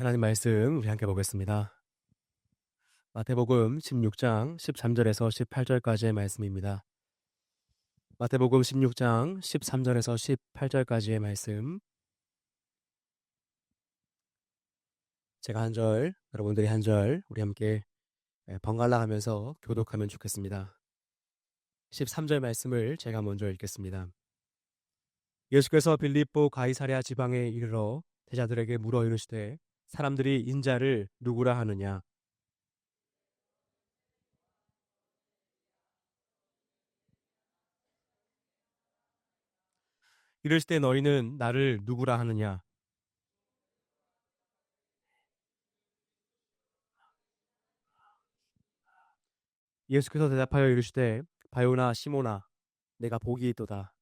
하나님 말씀 우리 함께 보겠습니다. 마태복음 16장 13절에서 18절까지의 말씀입니다. 마태복음 16장 13절에서 18절까지의 말씀. 제가 한 절, 여러분들이 한 절, 우리 함께 번갈아 가면서 교독하면 좋겠습니다. 13절 말씀을 제가 먼저 읽겠습니다. 예수께서 빌립보 가이사랴 지방에 이르러 제자들에게 물어 이르시되 사람들이 인자를 누구라 하느냐? 이르시되 너희는 나를 누구라 하느냐? 예수께서 대답하여 이르시되 바요나 시모나 내가 복이 있도다.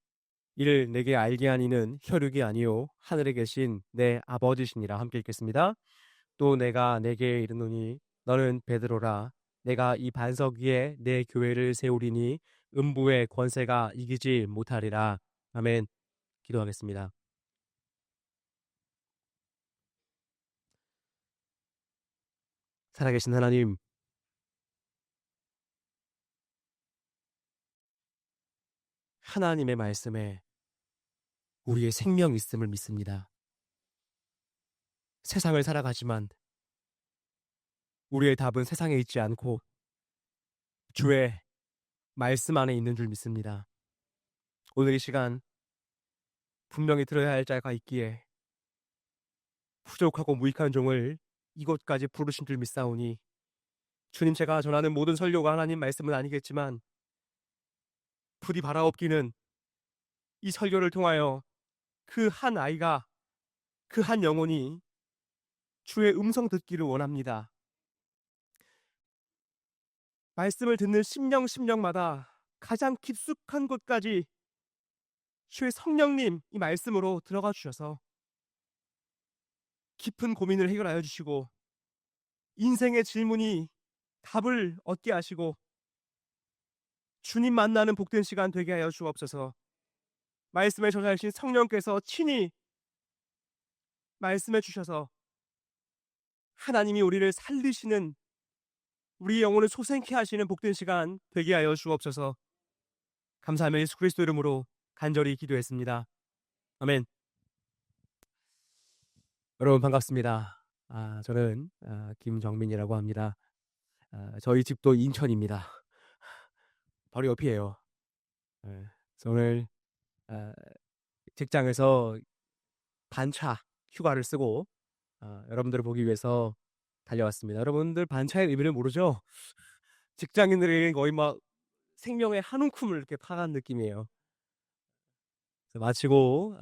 이를 내게 알게 한 이는 혈육이 아니요 하늘에 계신 내 아버지시니라. 함께 읽겠습니다. 또 내가 내게 이르노니 너는 베드로라. 내가 이 반석 위에 내 교회를 세우리니 음부의 권세가 이기지 못하리라. 아멘. 기도하겠습니다. 살아계신 하나님, 하나님의 말씀에 우리의 생명이 있음을 믿습니다. 세상을 살아가지만 우리의 답은 세상에 있지 않고 주의 말씀 안에 있는 줄 믿습니다. 오늘 이 시간 분명히 들어야 할 자가 있기에 부족하고 무익한 종을 이곳까지 부르신 줄 믿사오니 주님, 제가 전하는 모든 설교가 하나님 말씀은 아니겠지만 부디 바라옵기는 이 설교를 통하여 그 한 아이가, 그 한 영혼이 주의 음성 듣기를 원합니다. 말씀을 듣는 심령마다 가장 깊숙한 곳까지 주의 성령님 이 말씀으로 들어가 주셔서 깊은 고민을 해결하여 주시고 인생의 질문이 답을 얻게 하시고 주님 만나는 복된 시간 되게 하여 주옵소서. 말씀의 저자이신 성령께서 친히 말씀해 주셔서 하나님이 우리를 살리시는, 우리 영혼을 소생케 하시는 복된 시간 되게 하여 주옵소서. 감사하며 예수 그리스도 이름으로 간절히 기도했습니다. 아멘. 여러분 반갑습니다. 저는 김정민이라고 합니다. 저희 집도 인천입니다. 바로 옆이에요. 그래서 오늘 직장에서 반차 휴가를 쓰고 여러분들을 보기 위해서 달려왔습니다. 여러분들 반차의 의미를 모르죠? 직장인들에게 거의 막 생명의 한 움큼을 이렇게 파간 느낌이에요. 그래서 마치고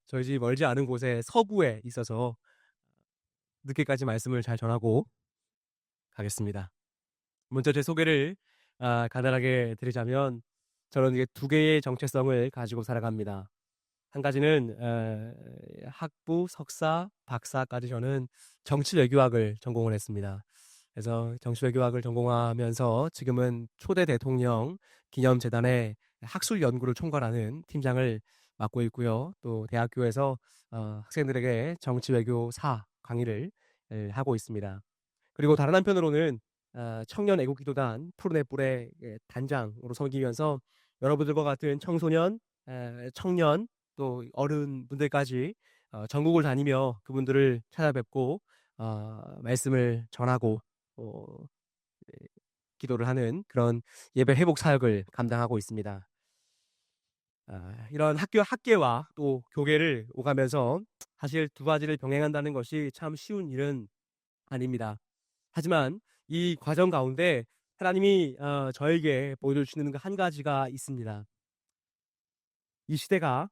저희 집 멀지 않은 곳에 서부에 있어서 늦게까지 말씀을 잘 전하고 가겠습니다. 먼저 제 소개를 간단하게 드리자면 저는 이게 두 개의 정체성을 가지고 살아갑니다. 한 가지는 학부, 석사, 박사까지 저는 정치외교학을 전공을 했습니다. 그래서 정치외교학을 전공하면서 지금은 초대 대통령 기념재단의 학술 연구를 총괄하는 팀장을 맡고 있고요. 또 대학교에서 학생들에게 정치외교사 강의를 하고 있습니다. 그리고 다른 한편으로는 청년 애국기도단 푸른의 뿔의 단장으로 섬기면서 여러분들과 같은 청소년, 청년, 또 어른분들까지 전국을 다니며 그분들을 찾아뵙고 말씀을 전하고 기도를 하는 그런 예배 회복 사역을 감당하고 있습니다. 이런 학계와 또 교계를 오가면서 사실 두 가지를 병행한다는 것이 참 쉬운 일은 아닙니다. 하지만 이 과정 가운데 하나님이 저에게 보여주시는 한 가지가 있습니다. 이 시대가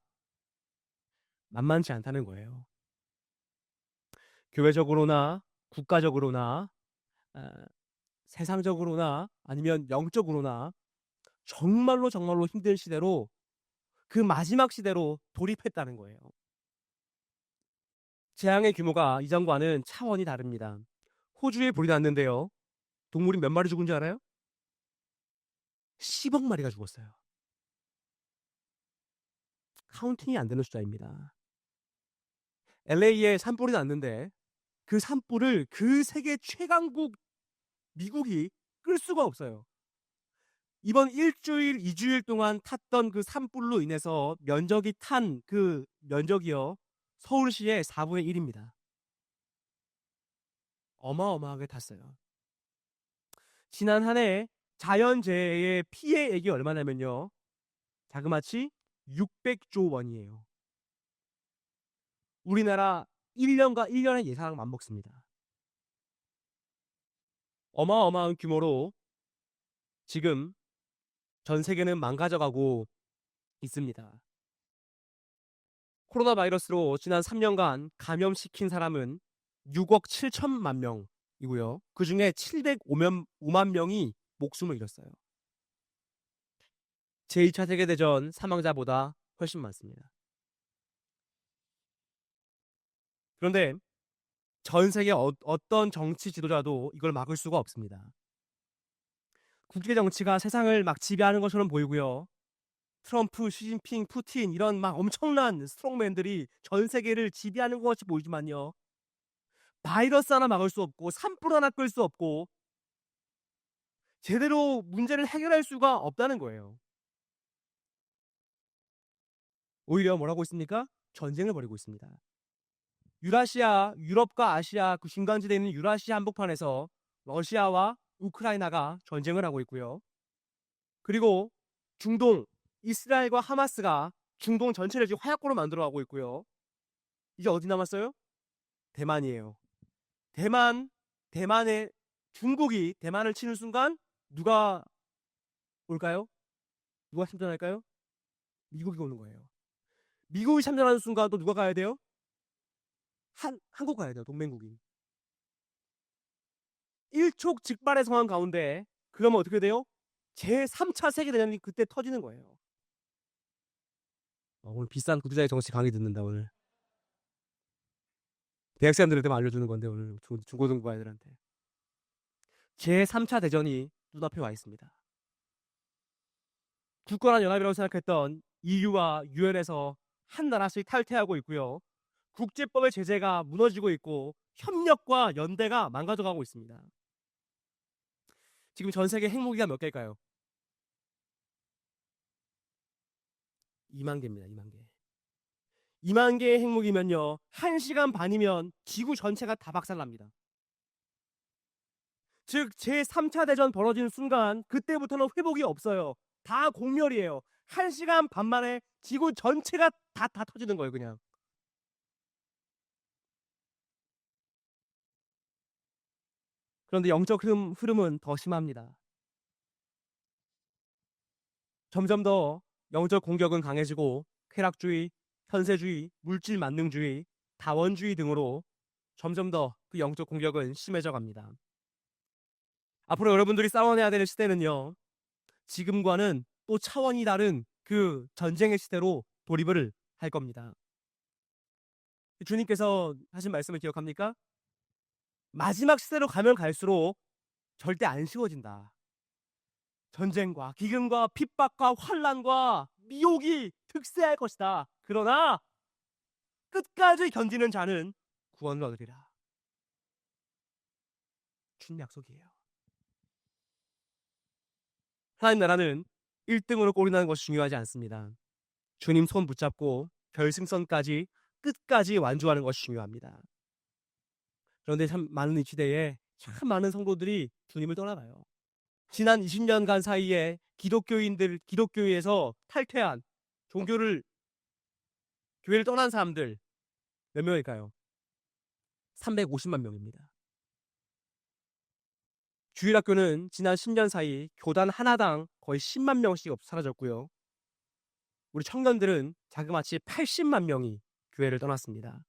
만만치 않다는 거예요. 교회적으로나 국가적으로나 세상적으로나 아니면 영적으로나 정말로 힘든 시대로, 그 마지막 시대로 돌입했다는 거예요. 재앙의 규모가 이전과는 차원이 다릅니다. 호주에 불이 났는데요. 동물이 몇 마리 죽은 줄 알아요? 10억 마리가 죽었어요. 카운팅이 안 되는 숫자입니다. LA에 산불이 났는데 그 산불을 그 세계 최강국 미국이 끌 수가 없어요. 이번 1주일, 2주일 동안 탔던 그 산불로 인해서 면적이 탄 그 면적이요. 서울시의 4분의 1입니다. 어마어마하게 탔어요. 지난 한 해 자연재해의 피해액이 얼마냐면요. 자그마치 600조 원이에요. 우리나라 1년의 예산랑 맞먹습니다. 어마어마한 규모로 지금 전 세계는 망가져가고 있습니다. 코로나 바이러스로 지난 3년간 감염시킨 사람은 6억 7천만 명이고요. 그 중에 705만 명이 목숨을 잃었어요. 제2차 세계대전 사망자보다 훨씬 많습니다. 그런데 전 세계 어떤 정치 지도자도 이걸 막을 수가 없습니다. 국제 정치가 세상을 막 지배하는 것처럼 보이고요. 트럼프, 시진핑, 푸틴 이런 막 엄청난 스트롱맨들이 전 세계를 지배하는 것 같이 보이지만요. 바이러스 하나 막을 수 없고 산불 하나 끌 수 없고 제대로 문제를 해결할 수가 없다는 거예요. 오히려 뭐라고 있습니까? 전쟁을 벌이고 있습니다. 유라시아, 유럽과 아시아 그 중간지대에 있는 유라시아 한복판에서 러시아와 우크라이나가 전쟁을 하고 있고요. 그리고 중동, 이스라엘과 하마스가 중동 전체를 지금 화약고로 만들어가고 있고요. 이제 어디 남았어요? 대만이에요. 대만의 중국이 대만을 치는 순간 누가 올까요? 누가 참전할까요? 미국이 오는 거예요. 미국이 참전하는 순간 또 누가 가야 돼요? 한국 가야 돼요. 동맹국이. 일촉즉발의 상황 가운데 그러면 어떻게 돼요? 제3차 세계대전이 그때 터지는 거예요. 오늘 비싼 구두자의 정치 강의 듣는다 오늘. 대학생들한테만 알려주는 건데 오늘 중고등부 아이들한테. 제3차 대전이 눈앞에 와 있습니다. 굳건한 연합이라고 생각했던 EU와 유엔에서 한 나라씩 탈퇴하고 있고요. 국제법의 제재가 무너지고 있고 협력과 연대가 망가져가고 있습니다. 지금 전 세계 핵무기가 몇 개일까요? 2만 개입니다. 2만 개. 2만 개의 핵무기면요. 1시간 반이면 지구 전체가 다 박살납니다. 즉 제3차 대전 벌어지는 순간 그때부터는 회복이 없어요. 다 공멸이에요. 1시간 반 만에 지구 전체가 다 터지는 거예요. 그냥. 그런데 영적 흐름은 더 심합니다. 점점 더 영적 공격은 강해지고 쾌락주의, 현세주의, 물질 만능주의, 다원주의 등으로 점점 더 그 영적 공격은 심해져 갑니다. 앞으로 여러분들이 싸워내야 되는 시대는요. 지금과는 또 차원이 다른 그 전쟁의 시대로 돌입을 할 겁니다. 주님께서 하신 말씀을 기억합니까? 마지막 시대로 가면 갈수록 절대 안 쉬워진다. 전쟁과 기근과 핍박과 환란과 미혹이 득세할 것이다. 그러나 끝까지 견디는 자는 구원을 얻으리라. 주님 약속이에요. 하나님 나라는 1등으로 골이 나는 것이 중요하지 않습니다. 주님 손 붙잡고 결승선까지 끝까지 완주하는 것이 중요합니다. 그런데 참 많은 이 시대에 참 많은 성도들이 주님을 떠나가요. 지난 20년간 사이에 기독교에서 탈퇴한 교회를 떠난 사람들 몇 명일까요? 350만 명입니다. 주일학교는 지난 10년 사이 교단 하나당 거의 10만 명씩 사라졌고요. 우리 청년들은 자그마치 80만 명이 교회를 떠났습니다.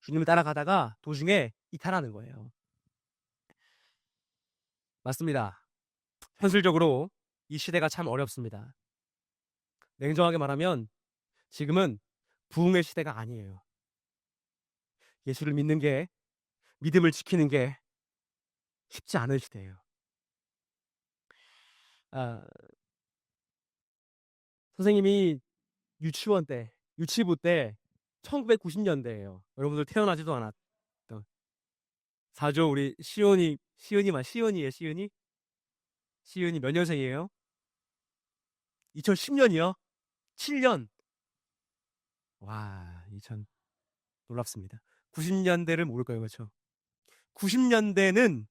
주님을 따라가다가 도중에 이탈하는 거예요. 맞습니다. 현실적으로 이 시대가 참 어렵습니다. 냉정하게 말하면 지금은 부흥의 시대가 아니에요. 예수를 믿는 게, 믿음을 지키는 게 쉽지 않은 시대예요. 선생님이 유치부 때 1990년대예요. 여러분들 태어나지도 않았던 4조 우리 시은이예요, 시은이? 시은이 몇 년생이에요? 2010년이요? 7년. 와, 2000 놀랍습니다. 90년대를 모를 거예요, 그렇죠? 90년대는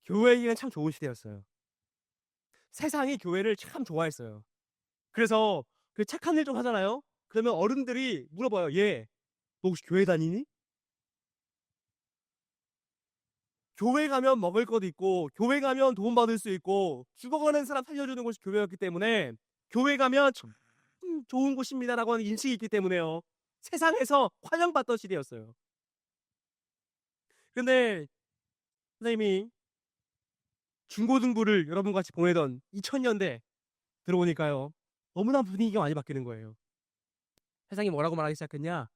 교회에는 참 좋은 시대였어요. 세상이 교회를 참 좋아했어요. 그래서 그 착한 일 좀 하잖아요? 그러면 어른들이 물어봐요. 얘, 너 혹시 교회 다니니? 교회 가면 먹을 것도 있고, 교회 가면 도움받을 수 있고, 죽어가는 사람 살려주는 곳이 교회였기 때문에, 교회 가면 참 좋은 곳입니다라고 하는 인식이 있기 때문에요. 세상에서 환영받던 시대였어요. 근데 선생님이 중고등부를 여러분과 같이 보내던 2000년대 들어오니까요. 너무나 분위기가 많이 바뀌는 거예요. 세상이 뭐라고 말하기 시작했냐?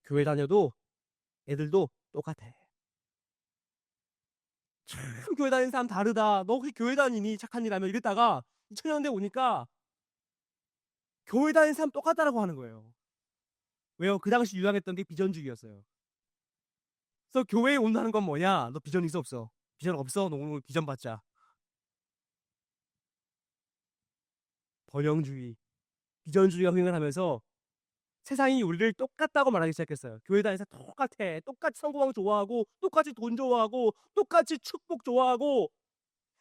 교회 다녀도 애들도 똑같아. 참 교회 다니는 사람 다르다. 너 혹시 교회 다니니? 착한 일 하면 이랬다가 2000년대 오니까 교회 다니는 사람 똑같다라고 하는 거예요. 왜요? 그 당시 유행했던 게 비전주의였어요. 그래서 교회에 온다는 건 뭐냐? 너 비전 있어 없어? 비전 없어? 너 오늘 비전 받자. 번영주의, 비전주의가 흥행을 하면서 세상이 우리를 똑같다고 말하기 시작했어요. 교회 다니면서 똑같아. 똑같이 성공하고 좋아하고, 똑같이 돈 좋아하고, 똑같이 축복 좋아하고.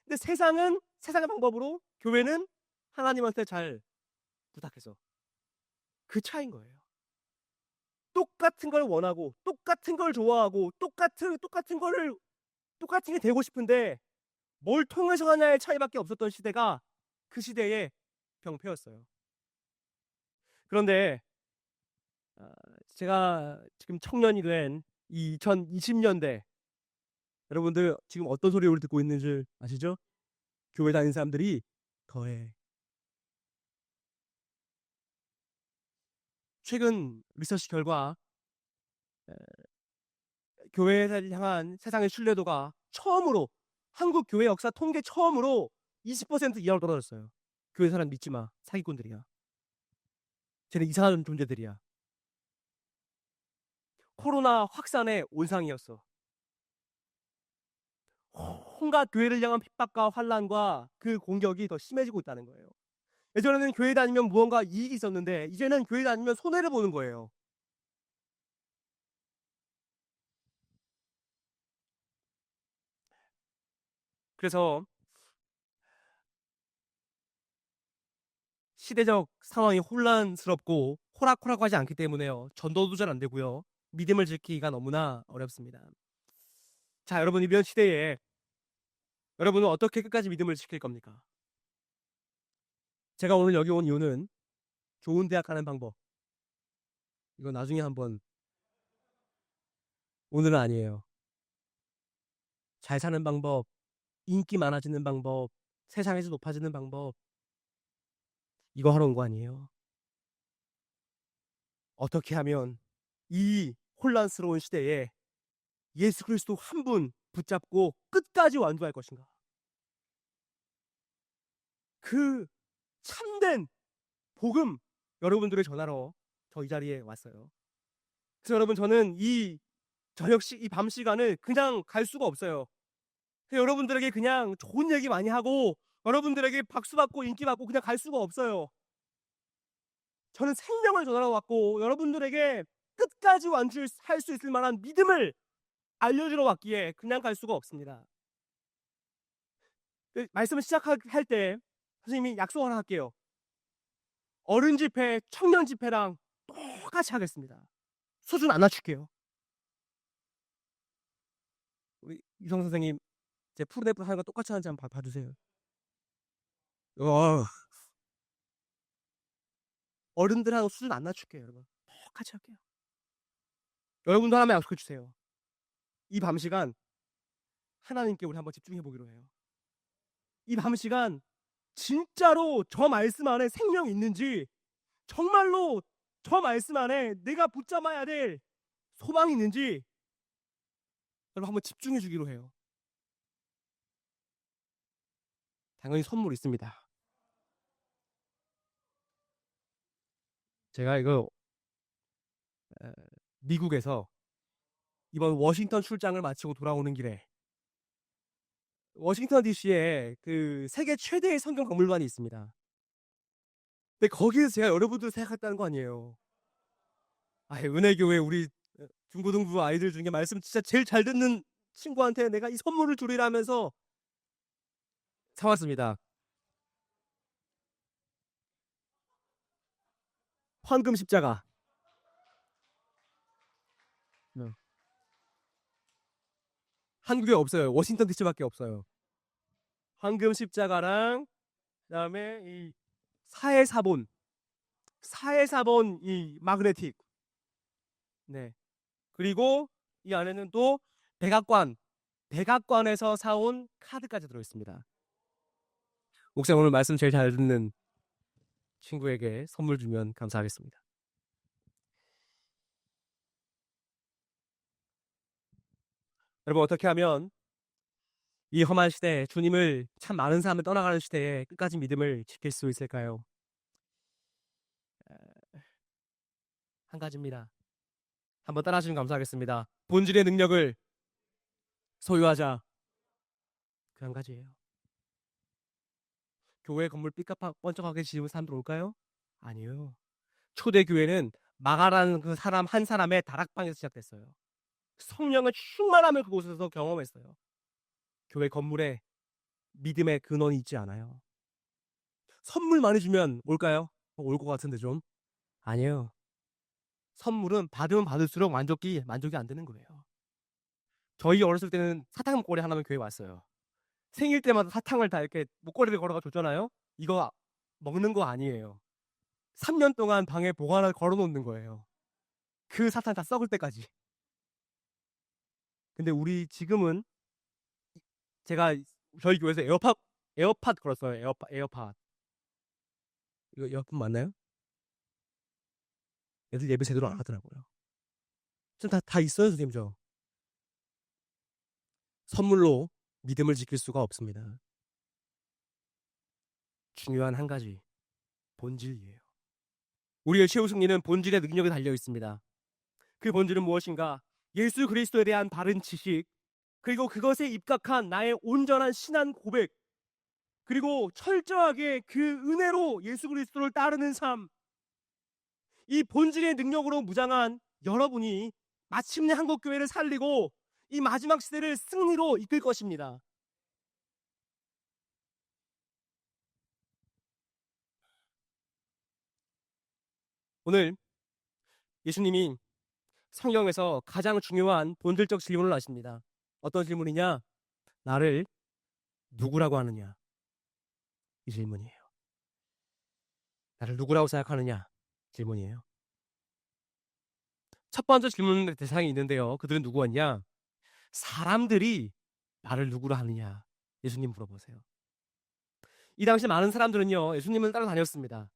근데 세상은 세상의 방법으로, 교회는 하나님한테 잘 부탁해서. 그 차이인 거예요. 똑같은 걸 원하고, 똑같은 걸 좋아하고, 똑같은 게 되고 싶은데, 뭘 통해서 가냐의 차이밖에 없었던 시대가 그 시대의 병폐였어요. 그런데 제가 지금 청년이 된 2020년대, 여러분들 지금 어떤 소리를 듣고 있는 줄 아시죠? 교회 다니는 사람들이 더해. 최근 리서치 결과 교회를 향한 세상의 신뢰도가 처음으로, 한국 교회 역사 통계 처음으로 20% 이하로 떨어졌어요. 교회 사람 믿지 마. 사기꾼들이야. 쟤네 이상한 존재들이야. 코로나 확산의 온상이었어. 온갖 교회를 향한 핍박과 환란과 그 공격이 더 심해지고 있다는 거예요. 예전에는 교회 다니면 무언가 이익이 있었는데 이제는 교회 다니면 손해를 보는 거예요. 그래서 시대적 상황이 혼란스럽고 호락호락하지 않기 때문에요. 전도도 잘 안 되고요. 믿음을 지키기가 너무나 어렵습니다. 자, 여러분, 이번 시대에 여러분은 어떻게 끝까지 믿음을 지킬 겁니까? 제가 오늘 여기 온 이유는 좋은 대학 가는 방법. 이거 나중에 한번, 오늘은 아니에요. 잘 사는 방법, 인기 많아지는 방법, 세상에서 높아지는 방법, 이거 하러 온 거 아니에요. 어떻게 하면 이 혼란스러운 시대에 예수 그리스도 한 분 붙잡고 끝까지 완주할 것인가? 그 참된 복음, 여러분들의 전하러 저 이 자리에 왔어요. 그래서 여러분, 저는 이 이 밤 시간을 그냥 갈 수가 없어요. 여러분들에게 그냥 좋은 얘기 많이 하고 여러분들에게 박수 받고 인기 받고 그냥 갈 수가 없어요. 저는 생명을 전하러 왔고 여러분들에게 끝까지 완주할 수 있을 만한 믿음을 알려주러 왔기에 그냥 갈 수가 없습니다. 말씀을 시작할 때 선생님이 약속 하나 할게요. 어른 집회, 청년 집회랑 똑같이 하겠습니다. 수준 안 낮출게요. 우리 유성 선생님, 제 프로네프 하는 거 똑같이 하는지 한번 봐주세요. 어른들하고 수준 안 낮출게요, 여러분. 똑같이 할게요. 여러분도 하나만 약속해 주세요. 이 밤 시간 하나님께 우리 한번 집중해 보기로 해요. 이 밤 시간 진짜로 저 말씀 안에 생명이 있는지, 정말로 저 말씀 안에 내가 붙잡아야 될 소망이 있는지 여러분 한번 집중해 주기로 해요. 당연히 선물 있습니다. 제가 이거 미국에서 이번 워싱턴 출장을 마치고 돌아오는 길에 워싱턴 DC에 그 세계 최대의 성경 박물관이 있습니다. 근데 거기서 제가 여러분들 생각했다는 거 아니에요. 은혜교회 우리 중고등부 아이들 중에 말씀 진짜 제일 잘 듣는 친구한테 내가 이 선물을 주리라 하면서 사왔습니다. 황금 십자가. 한국에 없어요. 워싱턴 DC밖에 없어요. 황금 십자가랑 그다음에 이 사해사본 이 마그네틱. 네. 그리고 이 안에는 또 백악관에서 사온 카드까지 들어 있습니다. 목사님 오늘 말씀 제일 잘 듣는 친구에게 선물 주면 감사하겠습니다. 여러분 어떻게 하면 이 험한 시대에 주님을 참 많은 사람을 떠나가는 시대에 끝까지 믿음을 지킬 수 있을까요? 한 가지입니다. 한번 따라하시면 감사하겠습니다. 본질의 능력을 소유하자. 그 한 가지예요. 교회 건물 삐까뻔쩍하게 지은 사람들 올까요? 아니요. 초대 교회는 마가라는 그 사람 한 사람의 다락방에서 시작됐어요. 성령의 충만함을 그곳에서 경험했어요. 교회 건물에 믿음의 근원이 있지 않아요. 선물 많이 주면 올까요? 올 것 같은데 좀. 아니에요. 선물은 받으면 받을수록 만족이 안 되는 거예요. 저희 어렸을 때는 사탕 목걸이 하나면 교회 왔어요. 생일 때마다 사탕을 다 이렇게 목걸이를 걸어가 줬잖아요. 이거 먹는 거 아니에요. 3년 동안 방에 보관을 걸어 놓는 거예요. 그 사탕 다 썩을 때까지. 근데 우리 지금은 제가 저희 교회에서 에어팟 걸었어요. 에어팟. 이거 에어팟 맞나요? 애들 예배 제대로 안 하더라고요. 좀 다 있어요, 선생님 저. 선물로 믿음을 지킬 수가 없습니다. 중요한 한 가지, 본질이에요. 우리의 최후 승리는 본질의 능력에 달려 있습니다. 그 본질은 무엇인가? 예수 그리스도에 대한 바른 지식, 그리고 그것에 입각한 나의 온전한 신앙 고백, 그리고 철저하게 그 은혜로 예수 그리스도를 따르는 삶. 이 본질의 능력으로 무장한 여러분이 마침내 한국교회를 살리고 이 마지막 시대를 승리로 이끌 것입니다. 오늘 예수님이 성경에서 가장 중요한 본질적 질문을 하십니다. 어떤 질문이냐? 나를 누구라고 하느냐? 이 질문이에요. 나를 누구라고 생각하느냐? 질문이에요. 첫 번째 질문 대상이 있는데요. 그들은 누구였냐? 사람들이 나를 누구로 하느냐? 예수님 물어보세요. 이 당시 많은 사람들은요, 예수님을 따라다녔습니다.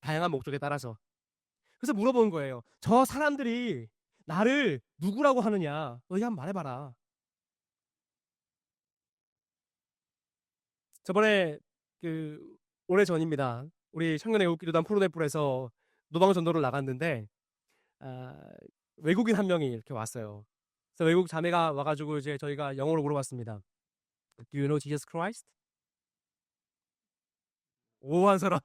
다양한 목적에 따라서. 그래서 물어본 거예요. 저 사람들이 나를 누구라고 하느냐? 너희 한번 말해봐라. 저번에 오래 전입니다. 우리 청년의 애국기도단 프로네플에서 노방전도를 나갔는데 외국인 한 명이 이렇게 왔어요. 그래서 외국 자매가 와가지고 이제 저희가 영어로 물어봤습니다. Do you know Jesus Christ? 오한 사람.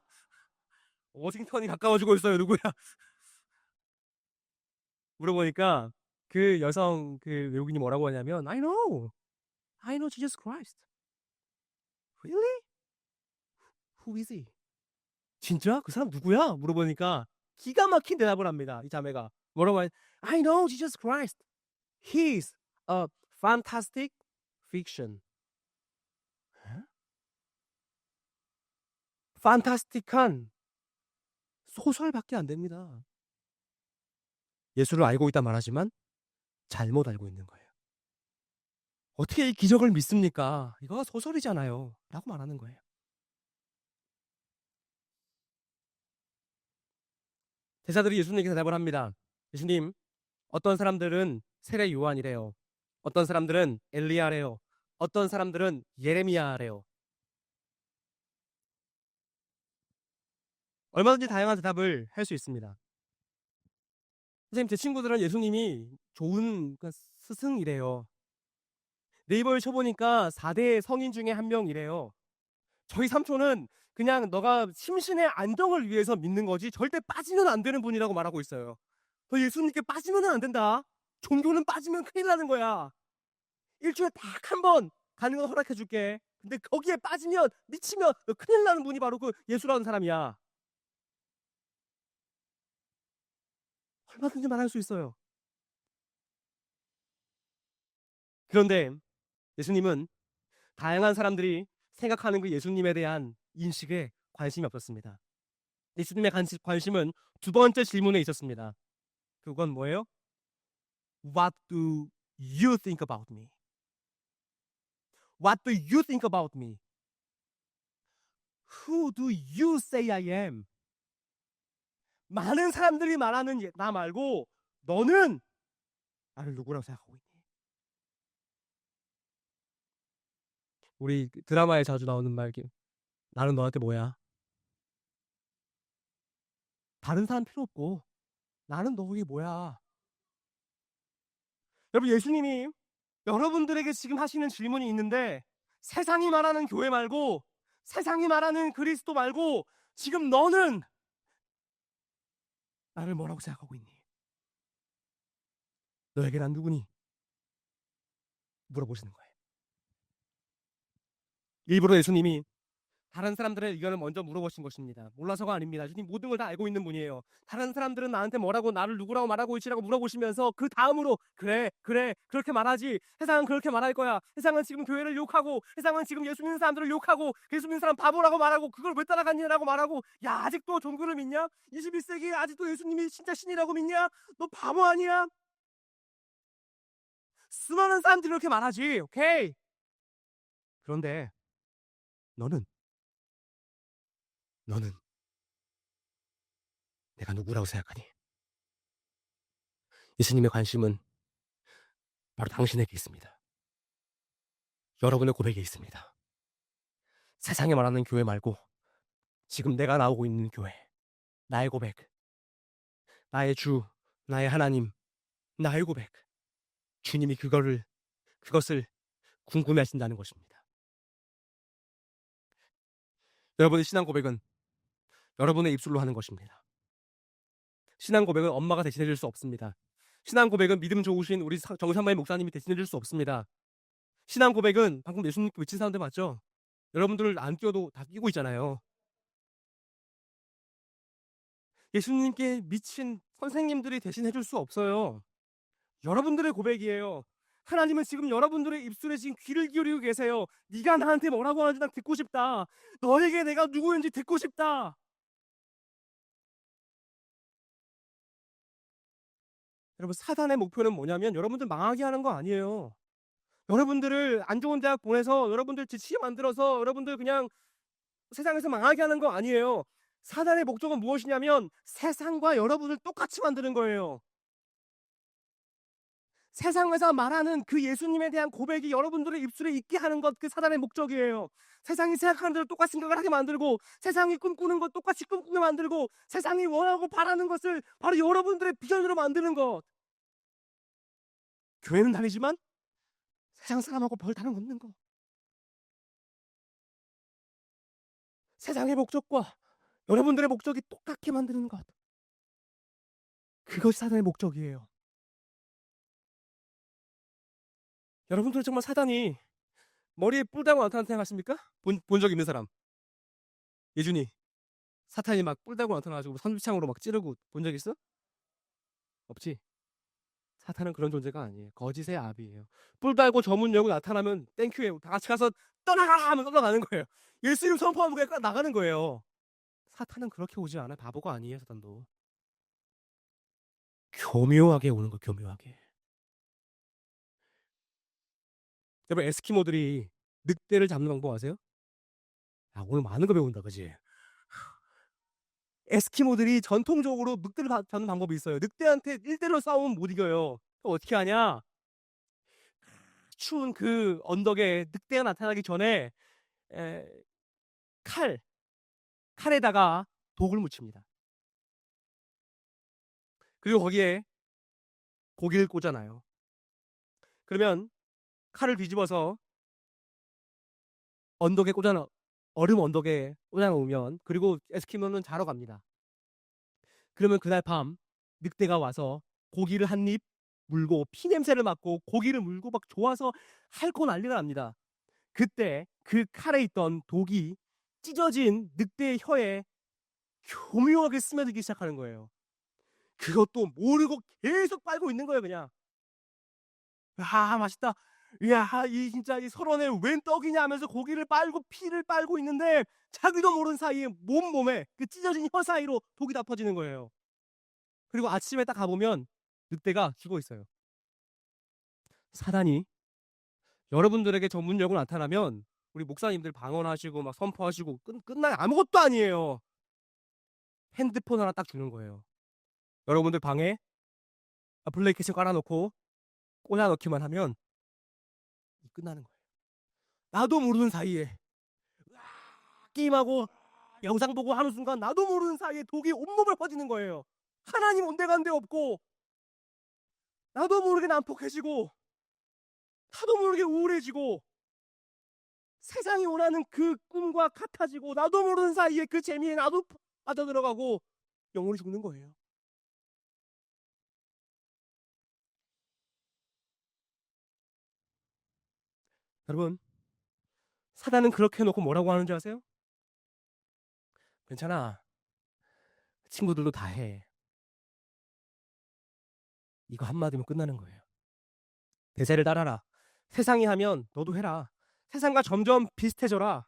워싱턴이 가까워지고 있어요. 누구야? 물어보니까 그 여성 그 외국인이 뭐라고 하냐면 I know Jesus Christ. Really? Who is he? 진짜? 그 사람 누구야? 물어보니까 기가 막힌 대답을 합니다. 이 자매가 뭐라고 하냐? I know Jesus Christ. He is a fantastic fiction. 판타스틱한 소설밖에 안 됩니다. 예수를 알고 있다 말하지만 잘못 알고 있는 거예요. 어떻게 이 기적을 믿습니까? 이거 소설이잖아요. 라고 말하는 거예요. 대사들이 예수님께 대답을 합니다. 예수님, 어떤 사람들은 세례 요한이래요. 어떤 사람들은 엘리야래요. 어떤 사람들은 예레미야래요. 얼마든지 다양한 대답을 할 수 있습니다. 선생님, 제 친구들은 예수님이 좋은 스승이래요. 네이버에 쳐보니까 4대 성인 중에 한 명이래요. 저희 삼촌은 그냥 너가 심신의 안정을 위해서 믿는 거지 절대 빠지면 안 되는 분이라고 말하고 있어요. 너 예수님께 빠지면 안 된다. 종교는 빠지면 큰일 나는 거야. 일주일에 딱 한 번 가는 거 허락해 줄게. 근데 거기에 빠지면 미치면 너 큰일 나는 분이 바로 그 예수라는 사람이야. 얼마든지 말할 수 있어요. 그런데 예수님은 다양한 사람들이 생각하는 그 예수님에 대한 인식에 관심이 없었습니다. 예수님의 관심은 두 번째 질문에 있었습니다. 그건 뭐예요? What do you think about me? What do you think about me? Who do you say I am? 많은 사람들이 말하는 나 말고 너는 나를 누구라고 생각하고 있니? 우리 드라마에 자주 나오는 말, 나는 너한테 뭐야? 다른 사람 필요 없고 나는 너에게 뭐야? 여러분, 예수님이 여러분들에게 지금 하시는 질문이 있는데 세상이 말하는 교회 말고 세상이 말하는 그리스도 말고 지금 너는 나를 뭐라고 생각하고 있니? 너에게 난 누구니? 물어보시는 거예요. 일부러 예수님이 다른 사람들의 의견을 먼저 물어보신 것입니다. 몰라서가 아닙니다. 주님 모든 걸 다 알고 있는 분이에요. 다른 사람들은 나한테 뭐라고 나를 누구라고 말하고 있지라고 물어보시면서 그 다음으로 그래 그렇게 말하지. 세상은 그렇게 말할 거야. 세상은 지금 교회를 욕하고 세상은 지금 예수 믿는 사람들을 욕하고 예수 믿는 사람 바보라고 말하고 그걸 왜 따라갔냐라고 말하고 야 아직도 종교를 믿냐? 21세기에 아직도 예수님이 진짜 신이라고 믿냐? 너 바보 아니야? 수많은 사람들이 그렇게 말하지. 오케이. 그런데 너는 내가 누구라고 생각하니? 예수님의 관심은 바로 당신에게 있습니다. 여러분의 고백에 있습니다. 세상에 말하는 교회 말고 지금 내가 나오고 있는 교회, 나의 고백, 나의 주, 나의 하나님, 나의 고백. 주님이 그것을 궁금해하신다는 것입니다. 여러분의 신앙 고백은 여러분의 입술로 하는 것입니다. 신앙 고백은 엄마가 대신해 줄 수 없습니다. 신앙 고백은 믿음 좋으신 우리 정삼마의 목사님이 대신해 줄 수 없습니다. 신앙 고백은 방금 예수님 외친 사람들 맞죠? 여러분들을 안 끼워도 다 끼고 있잖아요. 예수님께 미친 선생님들이 대신해 줄 수 없어요. 여러분들의 고백이에요. 하나님은 지금 여러분들의 입술에 지금 귀를 기울이고 계세요. 네가 나한테 뭐라고 하는지 난 듣고 싶다. 너에게 내가 누구인지 듣고 싶다. 여러분, 사단의 목표는 뭐냐면 여러분들 망하게 하는 거 아니에요. 여러분들을 안 좋은 대학 보내서 여러분들 지치게 만들어서 여러분들 그냥 세상에서 망하게 하는 거 아니에요. 사단의 목적은 무엇이냐면 세상과 여러분을 똑같이 만드는 거예요. 세상에서 말하는 그 예수님에 대한 고백이 여러분들의 입술에 있게 하는 것, 그 사단의 목적이에요. 세상이 생각하는 대로 똑같이 생각을 하게 만들고 세상이 꿈꾸는 것 똑같이 꿈꾸게 만들고 세상이 원하고 바라는 것을 바로 여러분들의 비전으로 만드는 것. 교회는 다니지만 세상 사람하고 별 다름 없는 것. 세상의 목적과 여러분들의 목적이 똑같게 만드는 것. 그것이 사단의 목적이에요. 여러분들 정말 사단이 머리에 뿔 달고 나타난다고 생각하십니까? 본 적 있는 사람. 예준이. 사탄이 막 뿔 달고 나타나가지고 선비창으로 막 찌르고 본 적 있어? 없지. 사탄은 그런 존재가 아니에요. 거짓의 아비예요. 뿔 달고 저문 열고 나타나면 땡큐예요. 다 같이 가서 떠나가 하면 떠나가는 거예요. 예수님 선포하면 그냥 나가는 거예요. 사탄은 그렇게 오지 않아요. 바보가 아니에요. 사탄도. 교묘하게 오는 거, 교묘하게. 여러분, 에스키모들이 늑대를 잡는 방법 아세요? 아, 오늘 많은 거 배운다, 그지? 에스키모들이 전통적으로 늑대를 잡는 방법이 있어요. 늑대한테 1대1로 싸우면 못 이겨요. 어떻게 하냐? 추운 그 언덕에 늑대가 나타나기 전에 에, 칼에다가 독을 묻힙니다. 그리고 거기에 고기를 꽂아놔요. 그러면 칼을 뒤집어서 언덕에 꽂아 얼음 언덕에 꽂아 놓으면, 그리고 에스키모는 자러 갑니다. 그러면 그날 밤 늑대가 와서 고기를 한 입 물고 피 냄새를 맡고 고기를 물고 막 좋아서 핥고 난리가 납니다. 그때 그 칼에 있던 독이 찢어진 늑대의 혀에 교묘하게 스며들기 시작하는 거예요. 그것도 모르고 계속 빨고 있는 거예요, 그냥. 아, 맛있다. 이야, 이 진짜 이 설원에 웬 떡이냐 하면서 고기를 빨고 피를 빨고 있는데 자기도 모르는 사이에 몸에 그 찢어진 혀 사이로 독이 다 퍼지는 거예요. 그리고 아침에 딱 가보면 늑대가 죽어 있어요. 사단이 여러분들에게 전문적으로 나타나면 우리 목사님들 방언하시고 막 선포하시고 끝나요. 아무것도 아니에요. 핸드폰 하나 딱 주는 거예요. 여러분들 방에 플레이캐션 깔아놓고 꽂아넣기만 하면 끝나는 거예요. 나도 모르는 사이에 게임하고 영상 보고 하는 순간 나도 모르는 사이에 독이 온몸을 퍼지는 거예요. 하나님 온데간데 없고, 나도 모르게 난폭해지고, 나도 모르게 우울해지고, 세상이 원하는 그 꿈과 같아지고, 나도 모르는 사이에 그 재미에 나도 빠져들어가고 영혼이 죽는 거예요. 여러분, 사단은 그렇게 해놓고 뭐라고 하는지 아세요? 괜찮아, 친구들도 다 해. 이거 한마디면 끝나는 거예요. 대세를 따라라. 세상이 하면 너도 해라. 세상과 점점 비슷해져라.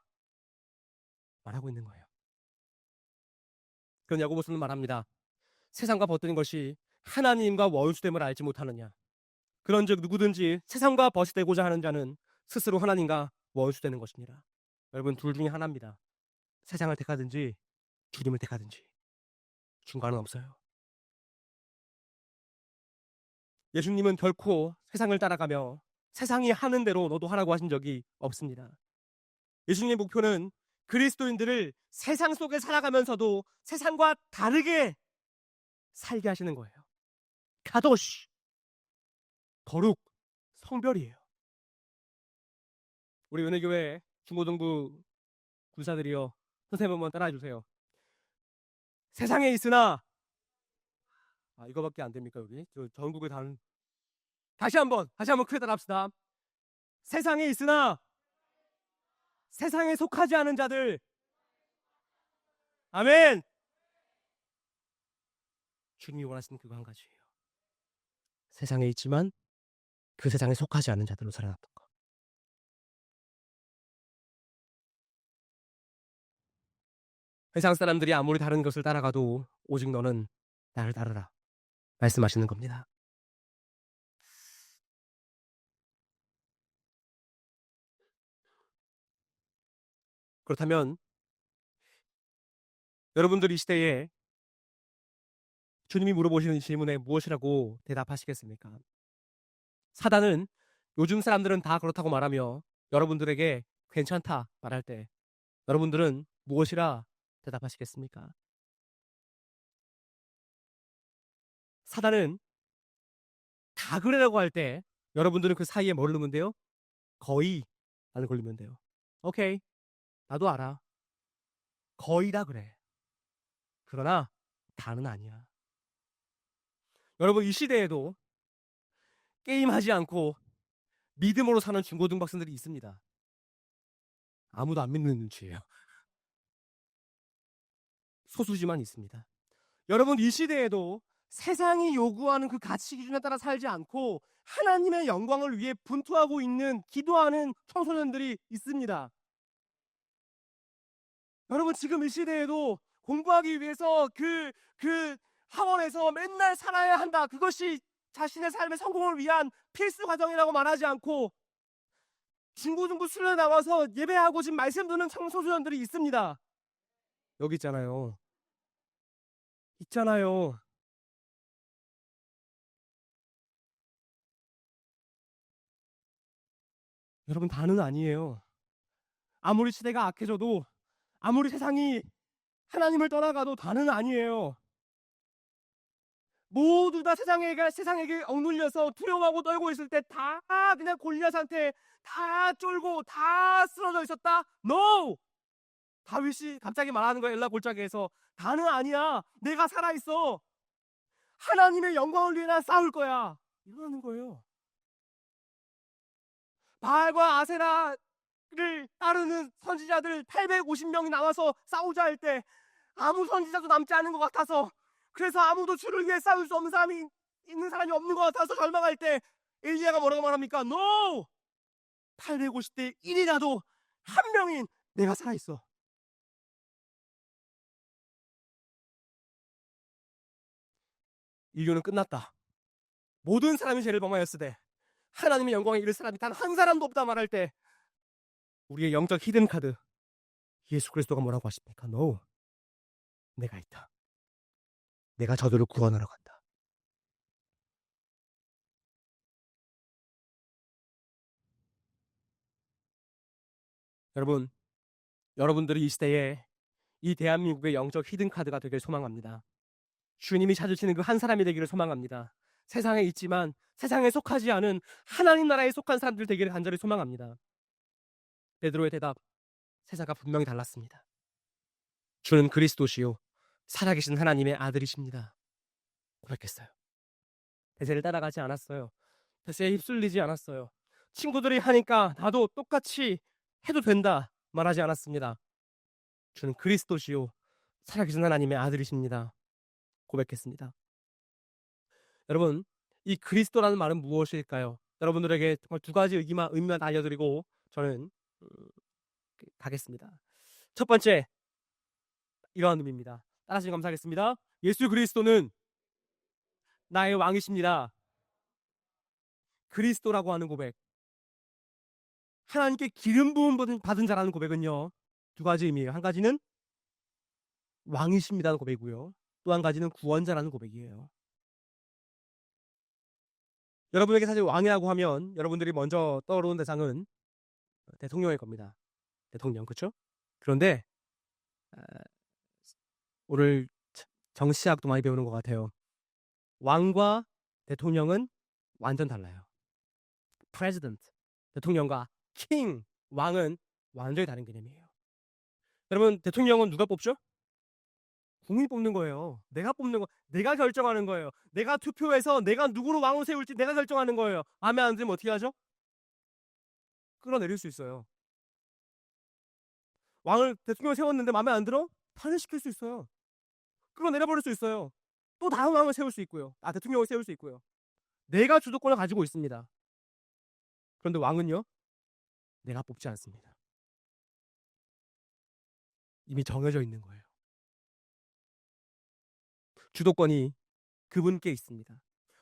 말하고 있는 거예요. 그런 야고보서는 말합니다. 세상과 버티는 것이 하나님과 원수됨을 알지 못하느냐. 그런즉 누구든지 세상과 버티되고자 하는 자는 스스로 하나님과 원수되는 것입니다. 여러분, 둘 중에 하나입니다. 세상을 택하든지 주님을 택하든지. 중간은 없어요. 예수님은 결코 세상을 따라가며 세상이 하는 대로 너도 하라고 하신 적이 없습니다. 예수님의 목표는 그리스도인들을 세상 속에 살아가면서도 세상과 다르게 살게 하시는 거예요. 가도시, 거룩, 성별이에요. 우리 은혜교회 중고등부 군사들이여, 선생님 한번 따라해 주세요. 세상에 있으나, 이거밖에 안 됩니까 여기? 저 전국에 다시 한번 크게 따라합시다. 세상에 있으나 세상에 속하지 않은 자들. 아멘. 주님이 원하시는 그거 한 가지예요. 세상에 있지만 그 세상에 속하지 않은 자들로 살아남는 것. 세상 사람들이 아무리 다른 것을 따라가도 오직 너는 나를 따르라 말씀하시는 겁니다. 그렇다면 여러분들 이 시대에 주님이 물어보시는 질문에 무엇이라고 대답하시겠습니까? 사단은 요즘 사람들은 다 그렇다고 말하며 여러분들에게 괜찮다 말할 때 여러분들은 무엇이라 대답하시겠습니까? 사단은 다 그래라고 할 때 여러분들은 그 사이에 뭘 넣으면 돼요? 거의 라는 걸 넣으면 돼요. 오케이, 나도 알아. 거의다 그래. 그러나 다는 아니야. 여러분, 이 시대에도 게임하지 않고 믿음으로 사는 중고등학생들이 있습니다. 아무도 안 믿는 눈치예요. 소수지만 있습니다. 여러분, 이 시대에도 세상이 요구하는 그 가치 기준에 따라 살지 않고 하나님의 영광을 위해 분투하고 있는, 기도하는 청소년들이 있습니다. 여러분, 지금 이 시대에도 공부하기 위해서 그 학원에서 맨날 살아야 한다, 그것이 자신의 삶의 성공을 위한 필수 과정이라고 말하지 않고 중고등부 수련회 나와서 예배하고 지금 말씀 듣는 청소년들이 있습니다. 여기 있잖아요. 여러분, 다는 아니에요. 아무리 시대가 악해져도, 아무리 세상이 하나님을 떠나가도 다는 아니에요. 모두 다 세상에게 억눌려서 두려워하고 떨고 있을 때 다 그냥 골리앗한테 다 쫄고 다 쓰러져 있었다? No! 다윗이 갑자기 말하는 거야. 엘라 골짜기에서 다는 아니야. 내가 살아있어. 하나님의 영광을 위해 난 싸울 거야. 이러는 거예요. 바알과 아세라를 따르는 선지자들 850명이 나와서 싸우자 할 때 아무 선지자도 남지 않은 것 같아서, 그래서 아무도 주를 위해 싸울 수 없는 사람이 있는 사람이 없는 것 같아서 절망할 때 엘리야가 뭐라고 말합니까? No! 850대 1이라도 한 명인 내가 살아있어. 인류는 끝났다. 모든 사람이 죄를 범하였으되 하나님의 영광에 이를 사람이 단 한 사람도 없다 말할 때 우리의 영적 히든카드 예수 그리스도가 뭐라고 하십니까? No. 내가 있다. 내가 저들을 구원하러 간다. 여러분, 여러분들이 이 시대에 이 대한민국의 영적 히든카드가 되길 소망합니다. 주님이 찾으시는 그 한 사람이 되기를 소망합니다. 세상에 있지만 세상에 속하지 않은 하나님 나라에 속한 사람들 되기를 간절히 소망합니다. 베드로의 대답, 세상과 분명히 달랐습니다. 주는 그리스도시요 살아계신 하나님의 아들이십니다. 고백했어요. 대세를 따라가지 않았어요. 대세에 휩쓸리지 않았어요. 친구들이 하니까 나도 똑같이 해도 된다 말하지 않았습니다. 주는 그리스도시요 살아계신 하나님의 아들이십니다. 고백했습니다. 여러분, 이 그리스도라는 말은 무엇일까요? 여러분들에게 정말 두 가지 의미만 알려드리고 저는 가겠습니다. 첫 번째, 이러한 의미입니다. 따라하시면 감사하겠습니다. 예수 그리스도는 나의 왕이십니다. 그리스도라고 하는 고백, 하나님께 기름 부음 받은 자라는 고백은요, 두 가지 의미예요. 한 가지는 왕이십니다는 고백이고요, 또 한 가지는 구원자라는 고백이에요. 여러분에게 사실 왕이라고 하면 여러분들이 먼저 떠오르는 대상은 대통령일 겁니다. 대통령, 그렇죠? 그런데 오늘 정치학도 많이 배우는 것 같아요. 왕과 대통령은 완전 달라요. President, 대통령과 King, 왕은 완전히 다른 개념이에요. 여러분, 대통령은 누가 뽑죠? 국민이 뽑는 거예요. 내가 뽑는 거, 내가 결정하는 거예요. 내가 투표해서 내가 누구로 왕을 세울지 내가 결정하는 거예요. 마음에 안 들면 어떻게 하죠? 끌어내릴 수 있어요. 왕을 대통령을 세웠는데 마음에 안 들어? 탄핵시킬 수 있어요. 끌어내려버릴 수 있어요. 또 다음 왕을 세울 수 있고요. 대통령을 세울 수 있고요. 내가 주도권을 가지고 있습니다. 그런데 왕은요, 내가 뽑지 않습니다. 이미 정해져 있는 거예요. 주도권이 그분께 있습니다.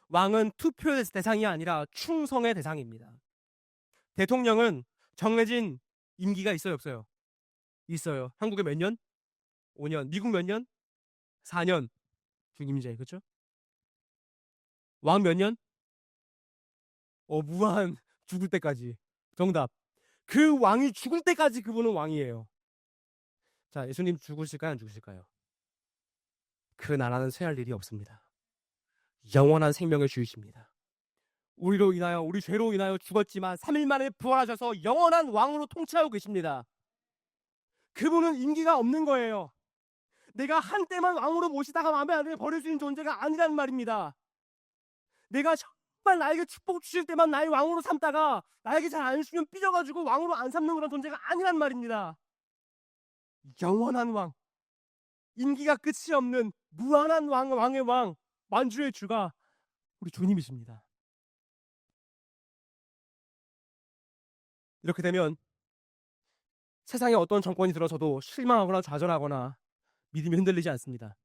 왕은 투표의 대상이 아니라 충성의 대상입니다. 대통령은 정해진 임기가 있어요, 없어요? 있어요. 한국에 몇 년? 5년. 미국 몇 년? 4년. 중임제, 그렇죠? 왕 몇 년? 무한. 죽을 때까지. 정답. 그 왕이 죽을 때까지 그분은 왕이에요. 자, 예수님 죽으실까요, 안 죽으실까요? 그 나라는 쇠할 일이 없습니다. 영원한 생명을 주이십니다. 우리로 인하여, 우리 죄로 인하여 죽었지만 3일 만에 부활하셔서 영원한 왕으로 통치하고 계십니다. 그분은 임기가 없는 거예요. 내가 한때만 왕으로 모시다가 마음에 안 들면 버릴 수 있는 존재가 아니란 말입니다. 내가 정말 나에게 축복 주실 때만 나의 왕으로 삼다가 나에게 잘 안 주면 삐져가지고 왕으로 안 삼는 그런 존재가 아니란 말입니다. 영원한 왕, 임기가 끝이 없는 무한한 왕의 왕, 만주의 주가 우리 주님이십니다. 이렇게 되면 세상에 어떤 정권이 들어서도 실망하거나 좌절하거나 믿음이 흔들리지 않습니다.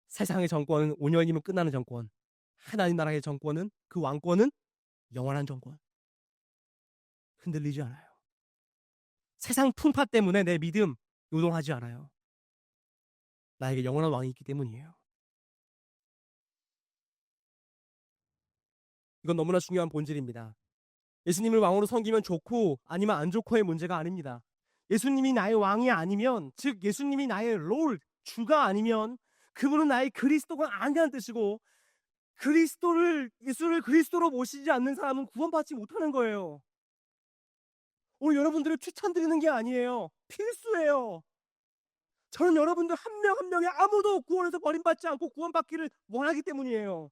세상의 정권은 5년이면 끝나는 정권, 하나님 나라의 정권은, 그 왕권은 영원한 정권. 흔들리지 않아요. 세상 풍파 때문에 내 믿음 요동하지 않아요. 나에게 영원한 왕이 있기 때문이에요. 이건 너무나 중요한 본질입니다. 예수님을 왕으로 섬기면 좋고 아니면 안 좋고의 문제가 아닙니다. 예수님이 나의 왕이 아니면, 즉 예수님이 나의 롤, 주가 아니면 그분은 나의 그리스도가 아니라는 뜻이고, 예수를 그리스도로 모시지 않는 사람은 구원받지 못하는 거예요. 오늘 여러분들을 추천드리는 게 아니에요. 필수예요. 저는 여러분들 한 명 한 명이 아무도 구원에서 버림받지 않고 구원받기를 원하기 때문이에요.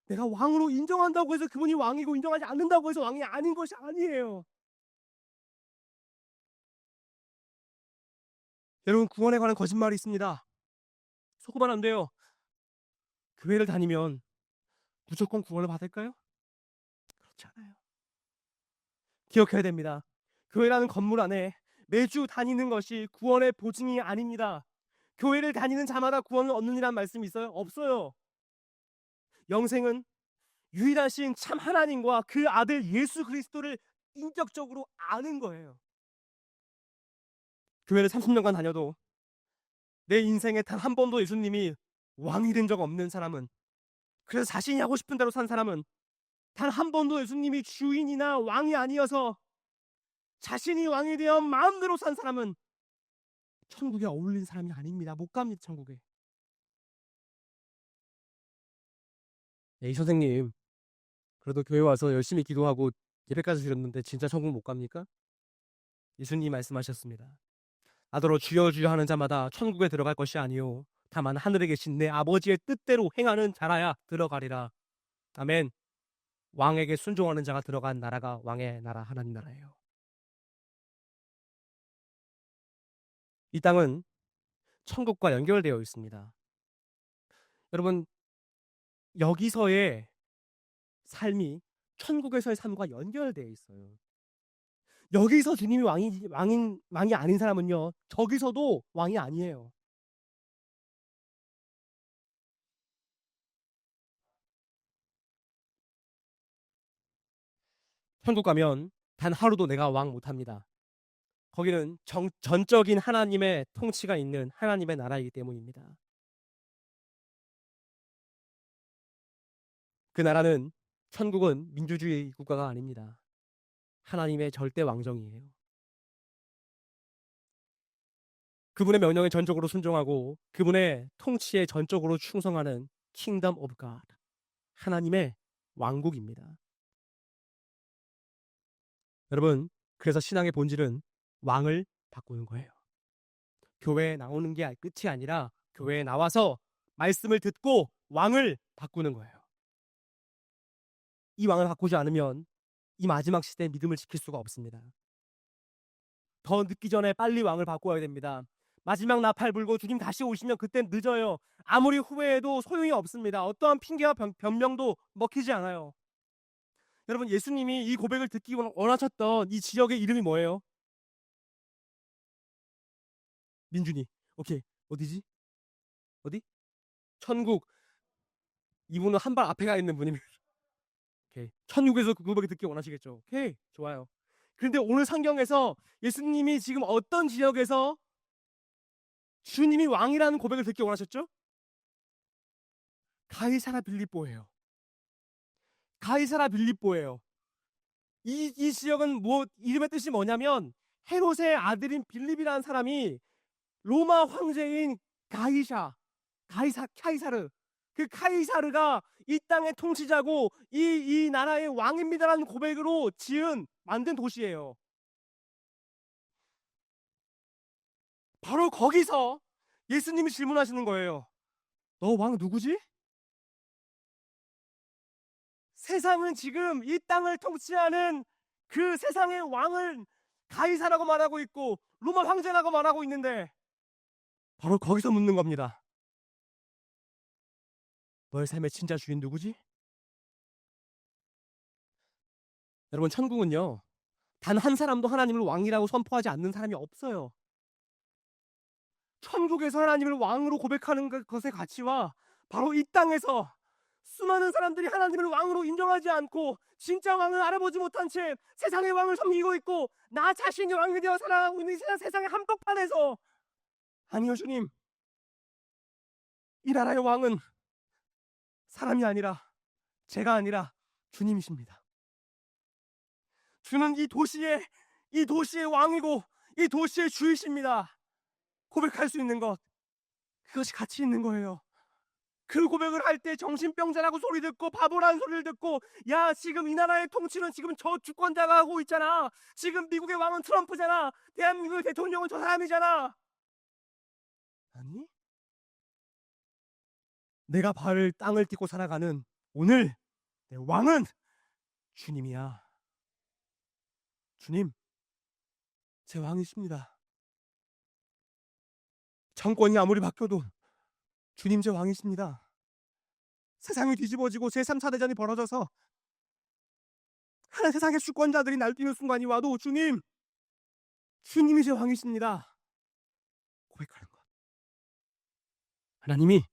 내가 왕으로 인정한다고 해서 그분이 왕이고 인정하지 않는다고 해서 왕이 아닌 것이 아니에요. 여러분, 구원에 관한 거짓말이 있습니다. 속으면 안 돼요. 교회를 다니면 무조건 구원을 받을까요? 그렇지 않아요. 기억해야 됩니다. 교회라는 건물 안에 매주 다니는 것이 구원의 보증이 아닙니다. 교회를 다니는 자마다 구원을 얻는 이란 말씀이 있어요? 없어요. 영생은 유일하신 참 하나님과 그 아들 예수 그리스도를 인격적으로 아는 거예요. 교회를 30년간 다녀도 내 인생에 단 한 번도 예수님이 왕이 된 적 없는 사람은, 그래서 자신이 하고 싶은 대로 산 사람은, 단 한 번도 예수님이 주인이나 왕이 아니어서 자신이 왕이 되어 마음대로 산 사람은 천국에 어울리는 사람이 아닙니다. 못 갑니다, 천국에. 이 선생님, 그래도 교회 와서 열심히 기도하고 예배까지 드렸는데 진짜 천국 못 갑니까? 예수님이 말씀하셨습니다. 나더러 주여 주여 하는 자마다 천국에 들어갈 것이 아니요 다만 하늘에 계신 내 아버지의 뜻대로 행하는 자라야 들어가리라. 아멘. 왕에게 순종하는 자가 들어간 나라가 왕의 나라, 하나님 나라예요. 이 땅은 천국과 연결되어 있습니다. 여러분, 여기서의 삶이 천국에서의 삶과 연결되어 있어요. 여기서 주님이 왕이 아닌 사람은요, 저기서도 왕이 아니에요. 천국 가면 단 하루도 내가 왕 못합니다. 거기는 전적인 하나님의 통치가 있는 하나님의 나라이기 때문입니다. 그 나라는, 천국은 민주주의 국가가 아닙니다. 하나님의 절대 왕정이에요. 그분의 명령에 전적으로 순종하고 그분의 통치에 전적으로 충성하는 Kingdom of God, 하나님의 왕국입니다. 여러분, 그래서 신앙의 본질은 왕을 바꾸는 거예요. 교회에 나오는 게 끝이 아니라 교회에 나와서 말씀을 듣고 왕을 바꾸는 거예요. 이 왕을 바꾸지 않으면 이 마지막 시대의 믿음을 지킬 수가 없습니다. 더 늦기 전에 빨리 왕을 바꿔야 됩니다. 마지막 나팔 불고 주님 다시 오시면 그땐 늦어요. 아무리 후회해도 소용이 없습니다. 어떠한 핑계와 변명도 먹히지 않아요. 여러분, 예수님이 이 고백을 듣기 원하셨던 이 지역의 이름이 뭐예요? 민준이. 오케이. 어디지? 어디? 천국. 이분은 한 발 앞에 가 있는 분입니다. 오케이. 천국에서 그 고백을 듣기 원하시겠죠. 오케이. 좋아요. 그런데 오늘 성경에서 예수님이 지금 어떤 지역에서 주님이 왕이라는 고백을 듣기 원하셨죠? 가이사라 빌립보예요. 가이사라 빌립보예요. 이 지역은 이름의 뜻이 뭐냐면, 헤롯의 아들인 빌립이라는 사람이 로마 황제인 카이사르, 그 카이사르가 이 땅의 통치자고 이 나라의 왕입니다라는 고백으로 만든 도시예요. 바로 거기서 예수님이 질문하시는 거예요. 너 왕 누구지? 세상은 지금 이 땅을 통치하는 그 세상의 왕을 가이사라고 말하고 있고 로마 황제라고 말하고 있는데, 바로 거기서 묻는 겁니다. 너의 삶의 진짜 주인 누구지? 여러분, 천국은요, 단 한 사람도 하나님을 왕이라고 선포하지 않는 사람이 없어요. 천국에서 하나님을 왕으로 고백하는 것의 가치와 바로 이 땅에서 수많은 사람들이 하나님을 왕으로 인정하지 않고 진짜 왕을 알아보지 못한 채 세상의 왕을 섬기고 있고 나 자신이 왕이 되어 살아가고 있는 세상의 한복판에서, 아니요 주님, 이 나라의 왕은 사람이 아니라, 제가 아니라 주님이십니다. 주는 이 도시의 왕이고 이 도시의 주이십니다. 고백할 수 있는 것, 그것이 가치 있는 거예요. 그 고백을 할 때 정신병자라고 소리 듣고 바보라는 소리를 듣고, 야 지금 이 나라의 통치는 지금 저 주권자가 하고 있잖아. 지금 미국의 왕은 트럼프잖아. 대한민국의 대통령은 저 사람이잖아. 아니, 내가 발을 땅을 딛고 살아가는 오늘 내 왕은 주님이야. 주님, 제 왕이십니다. 정권이 아무리 바뀌어도 주님 제 왕이십니다. 세상이 뒤집어지고 제3, 4대전이 벌어져서 하늘 세상의 주권자들이 날뛰는 순간이 와도 주님이 제 왕이십니다. 고백하는 것. 하나님이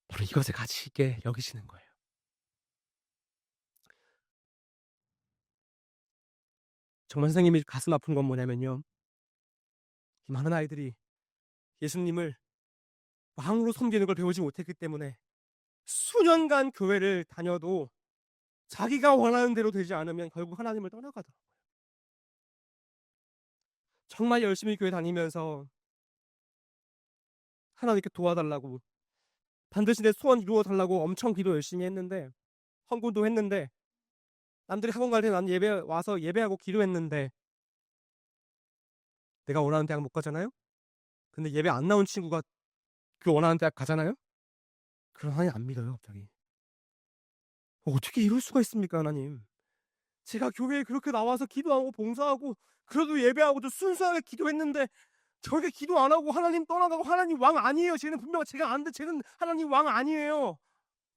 바로 이것에 가치 있게 여기시는 거예요. 정말 선생님이 가슴 아픈 건 뭐냐면요, 이 많은 아이들이 예수님을 왕으로 섬기는 걸 배우지 못했기 때문에 수년간 교회를 다녀도 자기가 원하는 대로 되지 않으면 결국 하나님을 떠나가더라고요. 정말 열심히 교회 다니면서 하나님께 도와달라고, 반드시 내 소원 이루어달라고 엄청 기도 열심히 했는데, 헌금도 했는데, 남들이 학원 갈 때 난 예배 와서 예배하고 기도했는데, 내가 원하는 대학 못 가잖아요? 근데 예배 안 나온 친구가 그 원하는 대학 가잖아요? 그럼 하나님 안 믿어요, 갑자기. 어떻게 이럴 수가 있습니까, 하나님? 제가 교회에 그렇게 나와서 기도하고 봉사하고 그래도 예배하고도 순수하게 기도했는데 저게 기도 안 하고 하나님 떠나가고, 하나님 왕 아니에요. 쟤는 분명 제가 아는데 쟤는 하나님 왕 아니에요.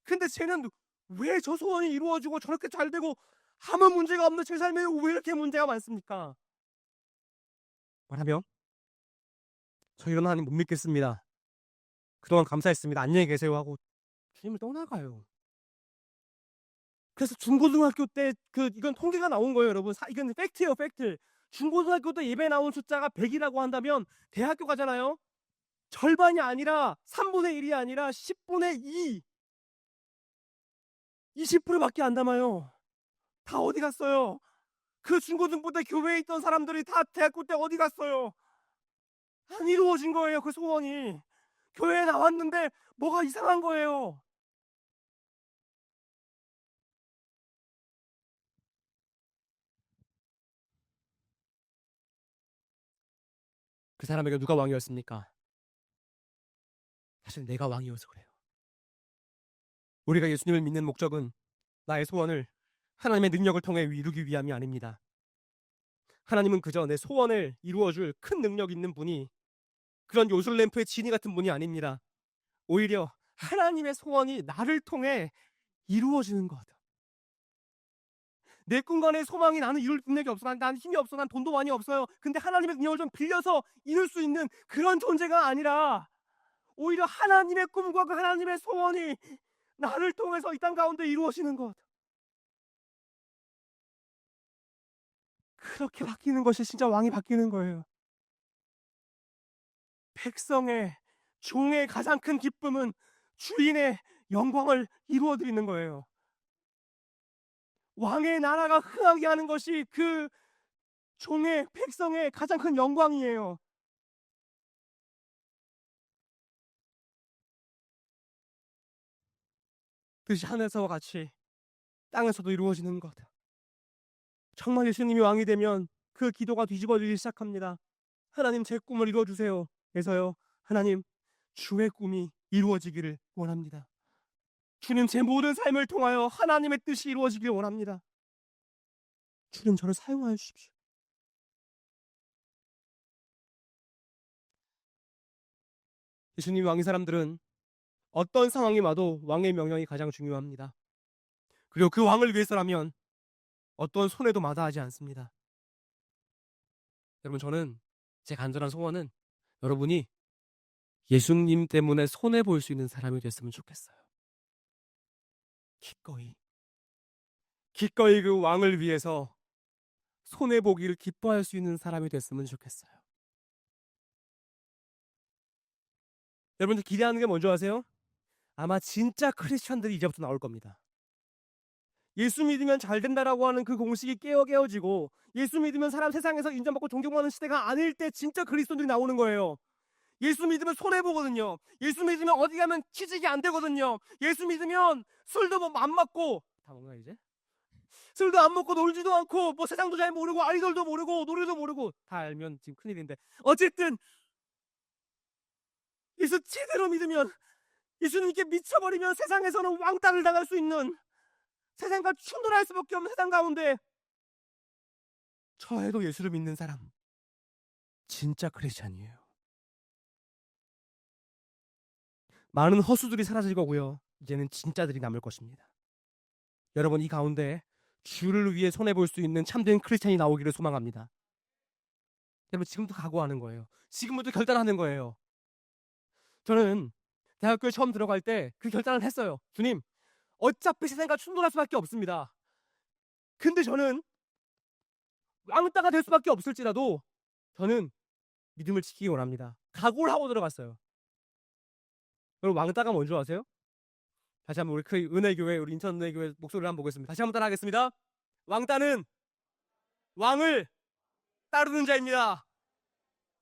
근데 쟤는 왜 저 소원이 이루어지고 저렇게 잘 되고 아무 문제가 없는 제 삶에 왜 이렇게 문제가 많습니까? 말하며 저 이런 하나님 못 믿겠습니다. 그동안 감사했습니다. 안녕히 계세요 하고 주님을 떠나가요. 그래서 중고등학교 때 이건 통계가 나온 거예요, 여러분. 이건 팩트예요, 팩트. 중고등학교 때 예배 나온 숫자가 100이라고 한다면 대학교 가잖아요. 절반이 아니라 3분의 1이 아니라 10분의 2, 20%밖에 안 남아요. 다 어디 갔어요? 그 중고등부 때 교회에 있던 사람들이 다 대학교 때 어디 갔어요? 안 이루어진 거예요, 그 소원이. 교회에 나왔는데 뭐가 이상한 거예요. 그 사람에게 누가 왕이었습니까? 사실 내가 왕이어서 그래요. 우리가 예수님을 믿는 목적은 나의 소원을 하나님의 능력을 통해 이루기 위함이 아닙니다. 하나님은 그저 내 소원을 이루어줄 큰 능력 있는 분이, 그런 요술램프의 지니 같은 분이 아닙니다. 오히려 하나님의 소원이 나를 통해 이루어지는 것. 내 꿈과 내 소망이 나는 이룰 능력이 없어. 난 힘이 없어. 난 돈도 많이 없어요. 근데 하나님의 능력을 좀 빌려서 이룰 수 있는 그런 존재가 아니라 오히려 하나님의 꿈과 그 하나님의 소원이 나를 통해서 이 땅 가운데 이루어지는 것. 그렇게 바뀌는 것이 진짜 왕이 바뀌는 거예요. 백성의, 종의 가장 큰 기쁨은 주인의 영광을 이루어 드리는 거예요. 왕의 나라가 흥하게 하는 것이 그 종의, 백성의 가장 큰 영광이에요. 뜻이 하늘에서와 같이 땅에서도 이루어지는 것. 정말 예수님이 왕이 되면 그 기도가 뒤집어지기 시작합니다. 하나님, 제 꿈을 이루어주세요. 그래서요, 하나님, 주의 꿈이 이루어지기를 원합니다. 주님, 제 모든 삶을 통하여 하나님의 뜻이 이루어지기를 원합니다. 주님, 저를 사용하여 주십시오. 예수님 왕인 사람들은 어떤 상황이 와도 왕의 명령이 가장 중요합니다. 그리고 그 왕을 위해서라면 어떤 손해도 마다하지 않습니다. 여러분, 저는 제 간절한 소원은 여러분이 예수님 때문에 손해볼 수 있는 사람이 됐으면 좋겠어요. 기꺼이 그 왕을 위해서 손해보기를 기뻐할 수 있는 사람이 됐으면 좋겠어요. 여러분들 기대하는 게 뭔지 아세요? 아마 진짜 크리스천들이 이제부터 나올 겁니다. 예수 믿으면 잘 된다라고 하는 그 공식이 깨어지고, 예수 믿으면 사람 세상에서 인정받고 존경받는 시대가 아닐 때 진짜 그리스도인들이 나오는 거예요. 예수 믿으면 손해보거든요. 예수 믿으면 어디 가면 취직이 안 되거든요. 예수 믿으면 술도 뭐 안 먹고, 다 먹나 이제? 술도 안 먹고 놀지도 않고 뭐 세상도 잘 모르고 아이돌도 모르고 노래도 모르고 다 알면 지금 큰일인데, 어쨌든 예수 제대로 믿으면, 예수님께 미쳐버리면 세상에서는 왕따를 당할 수 있는, 세상과 충돌할 수밖에 없는 세상 가운데 저에도 예수를 믿는 사람 진짜 크리스찬이에요. 많은 허수들이 사라질 거고요. 이제는 진짜들이 남을 것입니다. 여러분, 이 가운데 주를 위해 손해볼 수 있는 참된 크리스찬이 나오기를 소망합니다. 여러분, 지금부터 각오하는 거예요. 지금부터 결단하는 거예요. 저는 대학교에 처음 들어갈 때 그 결단을 했어요. 주님, 어차피 세상과 충돌할 수밖에 없습니다. 근데 저는 왕따가 될 수밖에 없을지라도 저는 믿음을 지키기 원합니다. 각오를 하고 들어갔어요. 여러분, 왕따가 뭔지 아세요? 다시 한번 우리 은혜교회, 우리 인천은혜교회 목소리를 한번 보겠습니다. 다시 한번 따라하겠습니다. 왕따는 왕을 따르는 자입니다.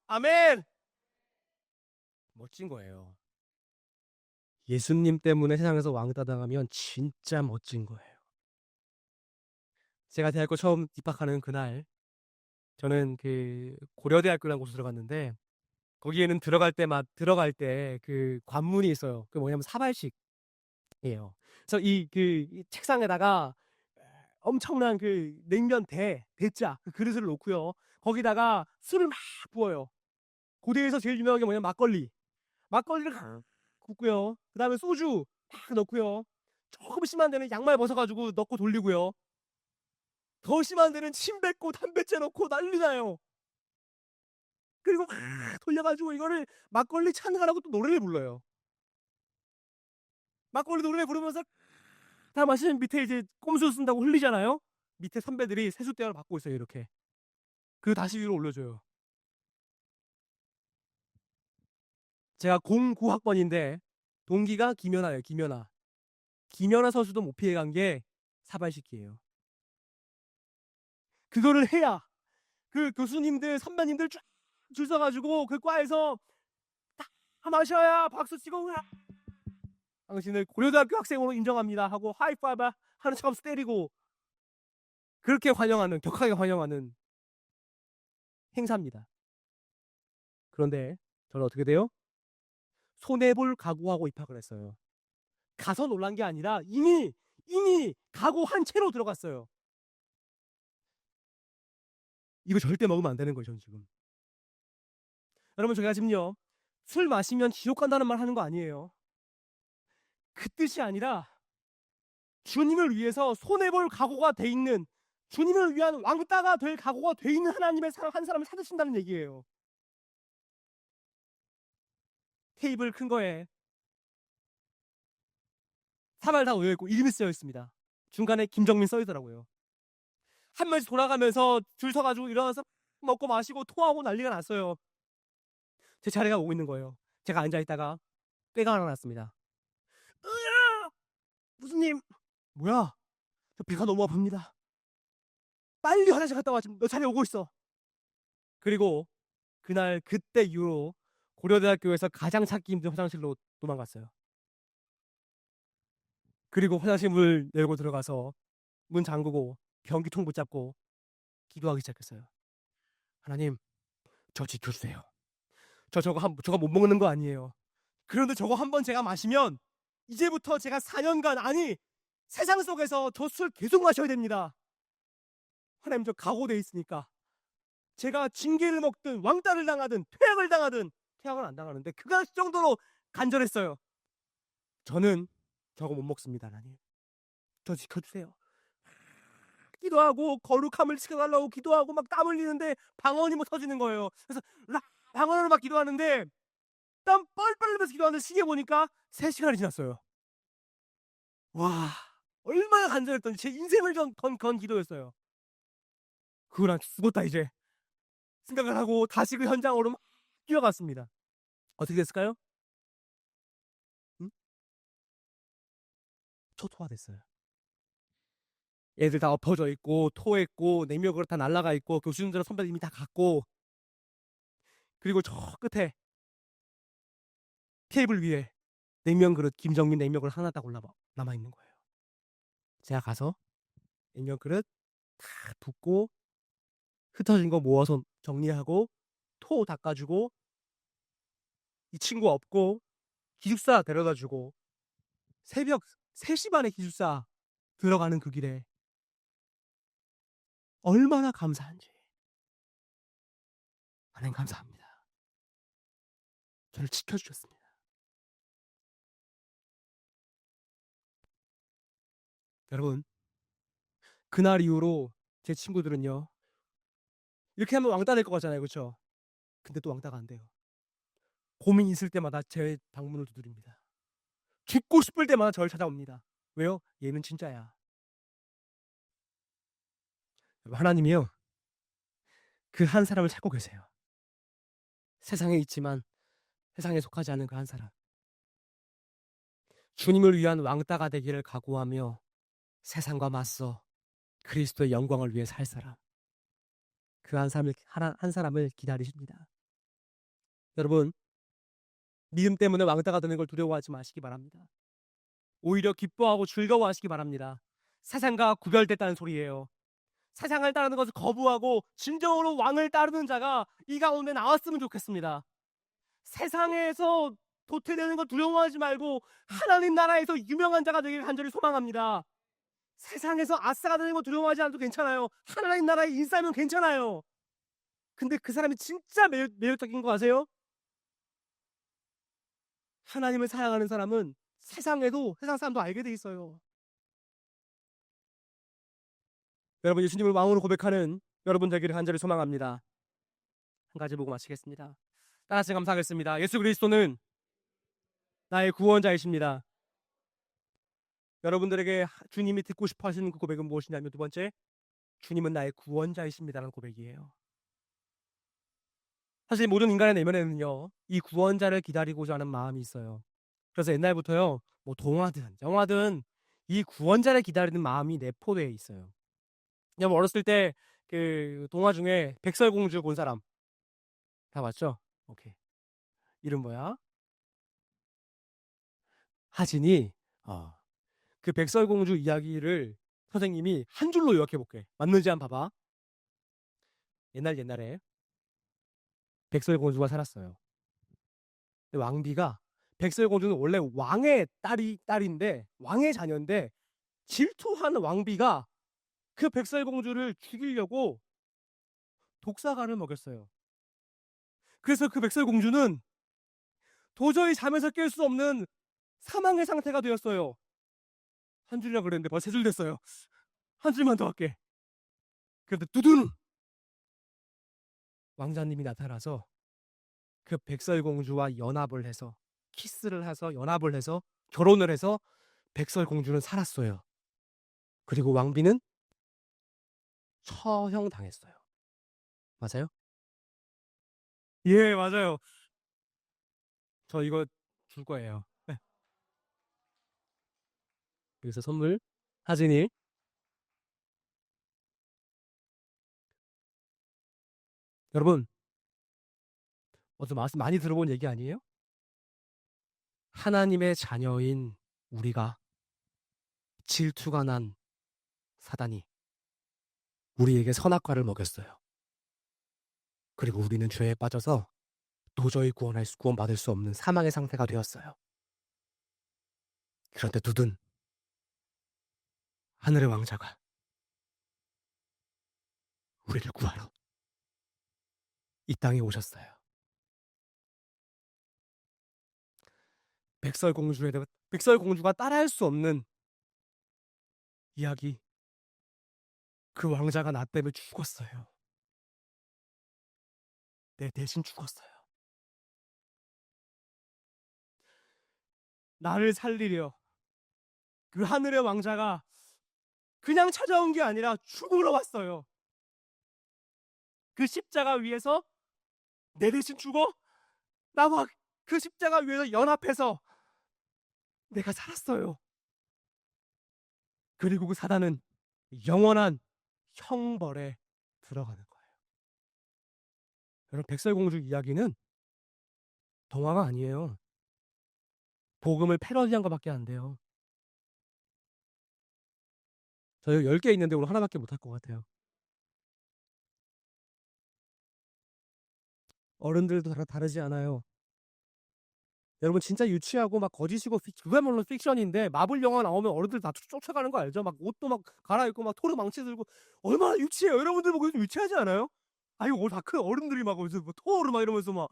아멘. 멋진 거예요. 예수님 때문에 세상에서 왕따 당하면 진짜 멋진 거예요. 제가 대학교 처음 입학하는 그날, 저는 그 고려대학교라는 곳에 들어갔는데, 거기에는 들어갈 때 그 관문이 있어요. 그 뭐냐면 사발식이에요. 그래서 이 책상에다가 엄청난 그 냉면 대짜 그 그릇을 놓고요. 거기다가 술을 막 부어요. 고대에서 제일 유명한 게 뭐냐면 막걸리를 붓고요. 그 다음에 소주 막 넣고요. 조금 심한 데는 양말 벗어가지고 넣고 돌리고요. 더 심한 데는 침 뱉고 담배째 넣고 난리 나요. 그리고 막 돌려가지고 이거를 막걸리 찬가라고 또 노래를 불러요. 막걸리 노래 부르면서 다 마시면 밑에 이제 꼼수 쓴다고 흘리잖아요. 밑에 선배들이 세숫대야를 받고 있어요, 이렇게. 그리고 다시 위로 올려줘요. 제가 09학번인데 동기가 김연아예요. 김연아 선수도 못 피해간 게 사발식이에요. 그거를 해야 그 교수님들 선배님들 쫙 줄 서가지고 그 과에서 다 마셔야 박수 치고 당신을 고려대학교 학생으로 인정합니다 하고 하이파이브 하는 척하면서 때리고, 그렇게 격하게 환영하는 행사입니다. 그런데 저는 어떻게 돼요? 손해볼 각오하고 입학을 했어요. 가서 놀란 게 아니라 이미 각오한 채로 들어갔어요. 이거 절대 먹으면 안 되는 거예요, 저는 지금. 여러분, 제가 지금요, 술 마시면 지옥 간다는 말 하는 거 아니에요. 그 뜻이 아니라 주님을 위해서 손해볼 각오가 돼 있는, 주님을 위한 왕따가 될 각오가 돼 있는 하나님의 한 사람을 찾으신다는 얘기예요. 테이블 큰 거에 사발 다 놓여있고 이름이 쓰여 있습니다. 중간에 김정민 써 있더라고요. 한 명씩 돌아가면서 줄 서가지고 일어나서 먹고 마시고 토하고 난리가 났어요. 제 차례가 오고 있는 거예요. 제가 앉아있다가 꾀가 하나 났습니다. 으아! 무슨님, 뭐야? 저 배가 너무 아픕니다. 빨리 화장실 갔다 와. 지금 너 차례 오고 있어. 그리고 그때 이후로 고려대학교에서 가장 찾기 힘든 화장실로 도망갔어요. 그리고 화장실 문을 열고 들어가서 문 잠그고 변기통 붙잡고 기도하기 시작했어요. 하나님, 저 지켜주세요. 저거 못 먹는 거 아니에요. 그런데 저거 한번 제가 마시면 이제부터 제가 4년간, 아니 세상 속에서 저 술 계속 마셔야 됩니다. 하나님, 저 각오돼 있으니까 제가 징계를 먹든 왕따를 당하든 퇴학을 당하든, 퇴학은 안 당하는데 그 정도로 간절했어요. 저는 저거 못 먹습니다. 하나님, 저 지켜주세요. 기도하고 거룩함을 지켜달라고 기도하고 막 땀 흘리는데 방언이 뭐 터지는 거예요. 그래서 방언으로 막 기도하는데 땀 뻘뻘 흘리면서 기도하는데 시계 보니까 3시간이 지났어요. 와, 얼마나 간절했던지. 제 인생을 건 기도였어요. 그거랑 죽었다 이제 생각을 하고 다시 그 현장으로 막 뛰어갔습니다. 어떻게 됐을까요? 응? 초토화됐어요. 애들 다 엎어져 있고 토했고 냉면 그릇 다 날라가 있고 교수님들 선배님이 다 갔고, 그리고 저 끝에 테이블 위에 냉면 그릇, 김정민 냉면 그릇 하나 딱 남아 있는 거예요. 제가 가서 냉면 그릇 다 붓고 흩어진 거 모아서 정리하고 토 닦아 주고 이 친구 업고 기숙사 데려다 주고 새벽 3시 반에 기숙사 들어가는 그 길에 얼마나 감사한지. 하나님 감사합니다. 저를 지켜 주셨습니다. 여러분, 그날 이후로 제 친구들은요. 이렇게 하면 왕따 될 것 같잖아요. 그쵸? 근데 또 왕따가 안 돼요. 고민 있을 때마다 제 방문을 두드립니다. 죽고 싶을 때마다 저를 찾아옵니다. 왜요? 얘는 진짜야. 하나님이요. 그 한 사람을 찾고 계세요. 세상에 있지만 세상에 속하지 않은 그 한 사람. 주님을 위한 왕따가 되기를 각오하며 세상과 맞서 그리스도의 영광을 위해 살 사람. 그 한 사람을 기다리십니다. 여러분, 믿음 때문에 왕따가 되는 걸 두려워하지 마시기 바랍니다. 오히려 기뻐하고 즐거워하시기 바랍니다. 세상과 구별됐다는 소리예요. 세상을 따르는 것을 거부하고 진정으로 왕을 따르는 자가 이 가운데 나왔으면 좋겠습니다. 세상에서 도태되는 거 두려워하지 말고 하나님 나라에서 유명한 자가 되길 간절히 소망합니다. 세상에서 아싸가 되는 거 두려워하지 않아도 괜찮아요. 하나님 나라에 인싸면 괜찮아요. 근데 그 사람이 진짜 매력적인 거 아세요? 하나님을 사랑하는 사람은 세상에도 세상 사람도 알게 돼 있어요. 여러분, 예수님을 왕으로 고백하는 여러분 되기를 간절히 소망합니다. 한 가지 보고 마치겠습니다. 따라서 감사하겠습니다. 예수 그리스도는 나의 구원자이십니다. 여러분들에게 주님이 듣고 싶어 하시는 그 고백은 무엇이냐면, 두 번째, 주님은 나의 구원자이십니다라는 고백이에요. 사실 모든 인간의 내면에는요, 이 구원자를 기다리고자 하는 마음이 있어요. 그래서 옛날부터요, 뭐 동화든 영화든 이 구원자를 기다리는 마음이 내포되어 있어요. 그냥 어렸을 때 그 동화 중에 백설공주 본 사람 다 봤죠? 오케이. 이름 뭐야? 하진이. 그 백설공주 이야기를 선생님이 한 줄로 요약해 볼게. 맞는지 한번 봐봐. 옛날에 백설공주가 살았어요. 근데 왕비가, 백설공주는 원래 왕의 딸인데, 왕의 자녀인데, 질투하는 왕비가 그 백설공주를 죽이려고 독사간을 먹였어요. 그래서 그 백설공주는 도저히 잠에서 깰 수 없는 사망의 상태가 되었어요. 한 줄이라 그랬는데 벌써 3줄 됐어요. 한 줄만 더 할게. 그런데 두둔! 왕자님이 나타나서 그 백설공주와 연합을 해서, 키스를 해서, 연합을 해서, 결혼을 해서 백설공주는 살았어요. 그리고 왕비는 처형당했어요. 맞아요? 예, 맞아요. 저 이거 줄 거예요. 네. 그래서 선물, 하진이. 여러분, 어제 말씀 많이 들어본 얘기 아니에요? 하나님의 자녀인 우리가 질투가 난 사단이 우리에게 선악과를 먹였어요. 그리고 우리는 죄에 빠져서 도저히 구원받을 수 없는 사망의 상태가 되었어요. 그런데 두둔, 하늘의 왕자가 우리를 구하러 이 땅에 오셨어요. 백설공주가 따라할 수 없는 이야기. 그 왕자가 나 때문에 죽었어요. 내 대신 죽었어요. 나를 살리려 그 하늘의 왕자가 그냥 찾아온 게 아니라 죽으러 왔어요. 그 십자가 위에서 내 대신 죽어? 나와 그 십자가 위에서 연합해서 내가 살았어요. 그리고 그 사단은 영원한 형벌에 들어가는 거예요. 여러분, 백설공주 이야기는 동화가 아니에요. 복음을 패러디한 거밖에 안 돼요. 저 10개 있는데 오늘 하나밖에 못할 것 같아요. 어른들도 다 다르지 않아요. 여러분 진짜 유치하고 막 거짓이고 그야말로 픽션인데 마블 영화 나오면 어른들 다 쫓아가는 거 알죠? 막 옷도 막 갈아입고 막 토르 망치 들고 얼마나 유치해요. 여러분들 보고 유치하지 않아요? 이거 다 큰 어른들이 막 어디서 뭐 토르 막 이러면서 막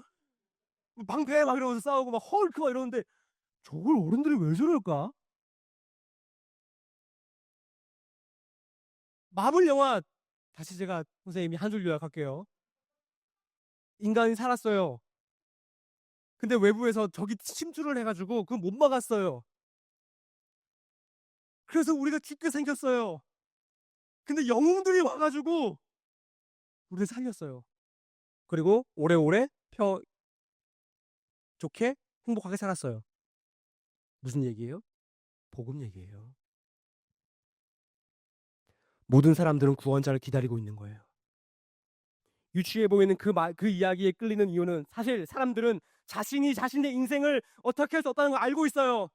방패 막 이러면서 싸우고 막 헐크 막 이러는데 저걸 어른들이 왜 저럴까? 마블 영화 다시 제가 선생님이 한 줄 요약할게요. 인간이 살았어요. 근데 외부에서 적이 침투를 해가지고 그걸 못 막았어요. 그래서 우리가 죽게 생겼어요. 근데 영웅들이 와가지고 우리를 살렸어요. 그리고 오래오래 좋게 행복하게 살았어요. 무슨 얘기예요? 복음 얘기예요. 모든 사람들은 구원자를 기다리고 있는 거예요. 유치해 보이는 그 이야기에 끌리는 이유는 사실 사람들은 자신이 자신의 인생을 어떻게 할 수 없다는 걸 알고 있어요.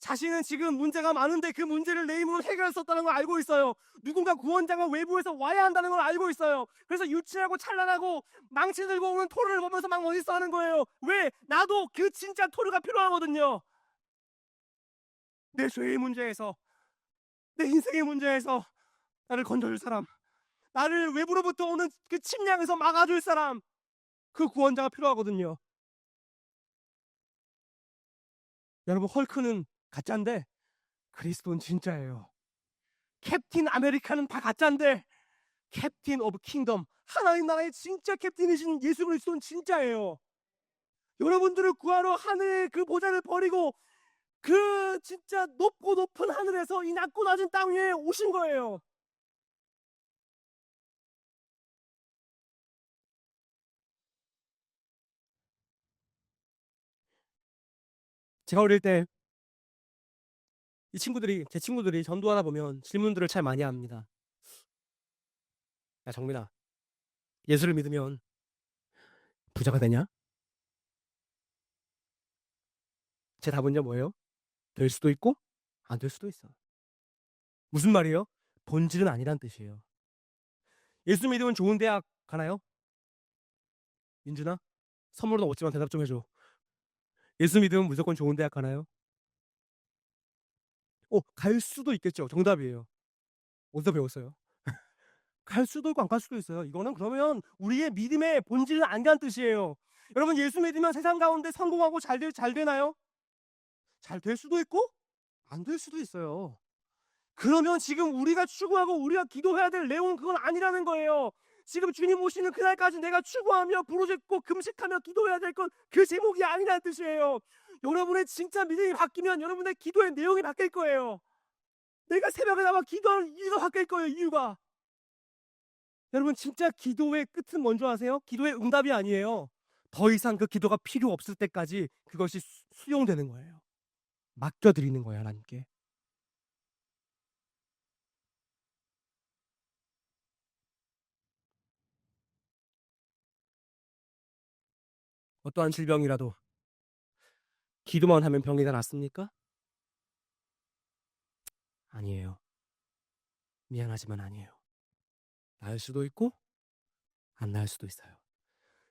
자신은 지금 문제가 많은데 그 문제를 내 힘으로 해결할 수 없다는 걸 알고 있어요. 누군가 구원자가 외부에서 와야 한다는 걸 알고 있어요. 그래서 유치하고 찬란하고 망치 들고 오는 토르를 보면서 막 멋있어 하는 거예요. 왜? 나도 그 진짜 토르가 필요하거든요. 내 죄의 문제에서, 내 인생의 문제에서 나를 건져줄 사람, 나를 외부로부터 오는 그 침략에서 막아줄 사람, 그 구원자가 필요하거든요. 여러분, 헐크는 가짜인데 그리스도는 진짜예요. 캡틴 아메리카는 다 가짜인데 캡틴 오브 킹덤, 하나님 나라의 진짜 캡틴이신 예수 그리스도는 진짜예요. 여러분들을 구하러 하늘의 그 보좌를 버리고 그 진짜 높고 높은 하늘에서 이 낮고 낮은 땅 위에 오신 거예요. 제가 어릴 때 제 친구들이 전도하다 보면 질문들을 잘 많이 합니다. 야, 정민아, 예수를 믿으면 부자가 되냐? 제 답은요, 뭐예요? 될 수도 있고, 안 될 수도 있어. 무슨 말이에요? 본질은 아니란 뜻이에요. 예수 믿으면 좋은 대학 가나요? 민준아? 선물은 없지만 대답 좀 해줘. 예수 믿으면 무조건 좋은 대학 가나요? 갈 수도 있겠죠. 정답이에요. 어디서 배웠어요? 갈 수도 있고 안 갈 수도 있어요. 이거는 그러면 우리의 믿음의 본질은 아니란 뜻이에요. 여러분, 예수 믿으면 세상 가운데 성공하고 잘 되나요? 잘 될 수도 있고 안 될 수도 있어요. 그러면 지금 우리가 추구하고 우리가 기도해야 될 내용은 그건 아니라는 거예요. 지금 주님 오시는 그날까지 내가 추구하며 부르짖고 금식하며 기도해야 될 건 그 제목이 아니라는 뜻이에요. 여러분의 진짜 믿음이 바뀌면 여러분의 기도의 내용이 바뀔 거예요. 내가 새벽에 나와 기도하는 이유가 바뀔 거예요. 이유가. 여러분, 진짜 기도의 끝은 뭔지 아세요? 기도의 응답이 아니에요. 더 이상 그 기도가 필요 없을 때까지 그것이 수용되는 거예요. 맡겨드리는 거예요, 하나님께. 어떠한 질병이라도 기도만 하면 병이 다 낫습니까? 아니에요. 미안하지만 아니에요. 나을 수도 있고 안 나을 수도 있어요.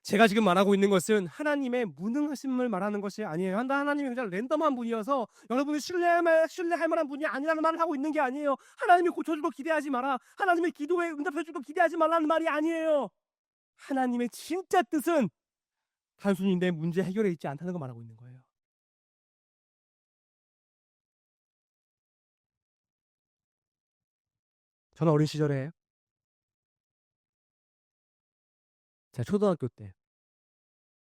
제가 지금 말하고 있는 것은 하나님의 무능하심을 말하는 것이 아니에요. 하나님이 그냥 랜덤한 분이어서 여러분이 신뢰할 만한 분이 아니라는 말을 하고 있는 게 아니에요. 하나님이 고쳐줄 거 기대하지 마라. 하나님의 기도에 응답해줄 거 기대하지 말라는 말이 아니에요. 하나님의 진짜 뜻은 단순히 내 문제 해결에 있지 않다는 거 말하고 있는 거예요. 저는 어린 시절에 제가 초등학교 때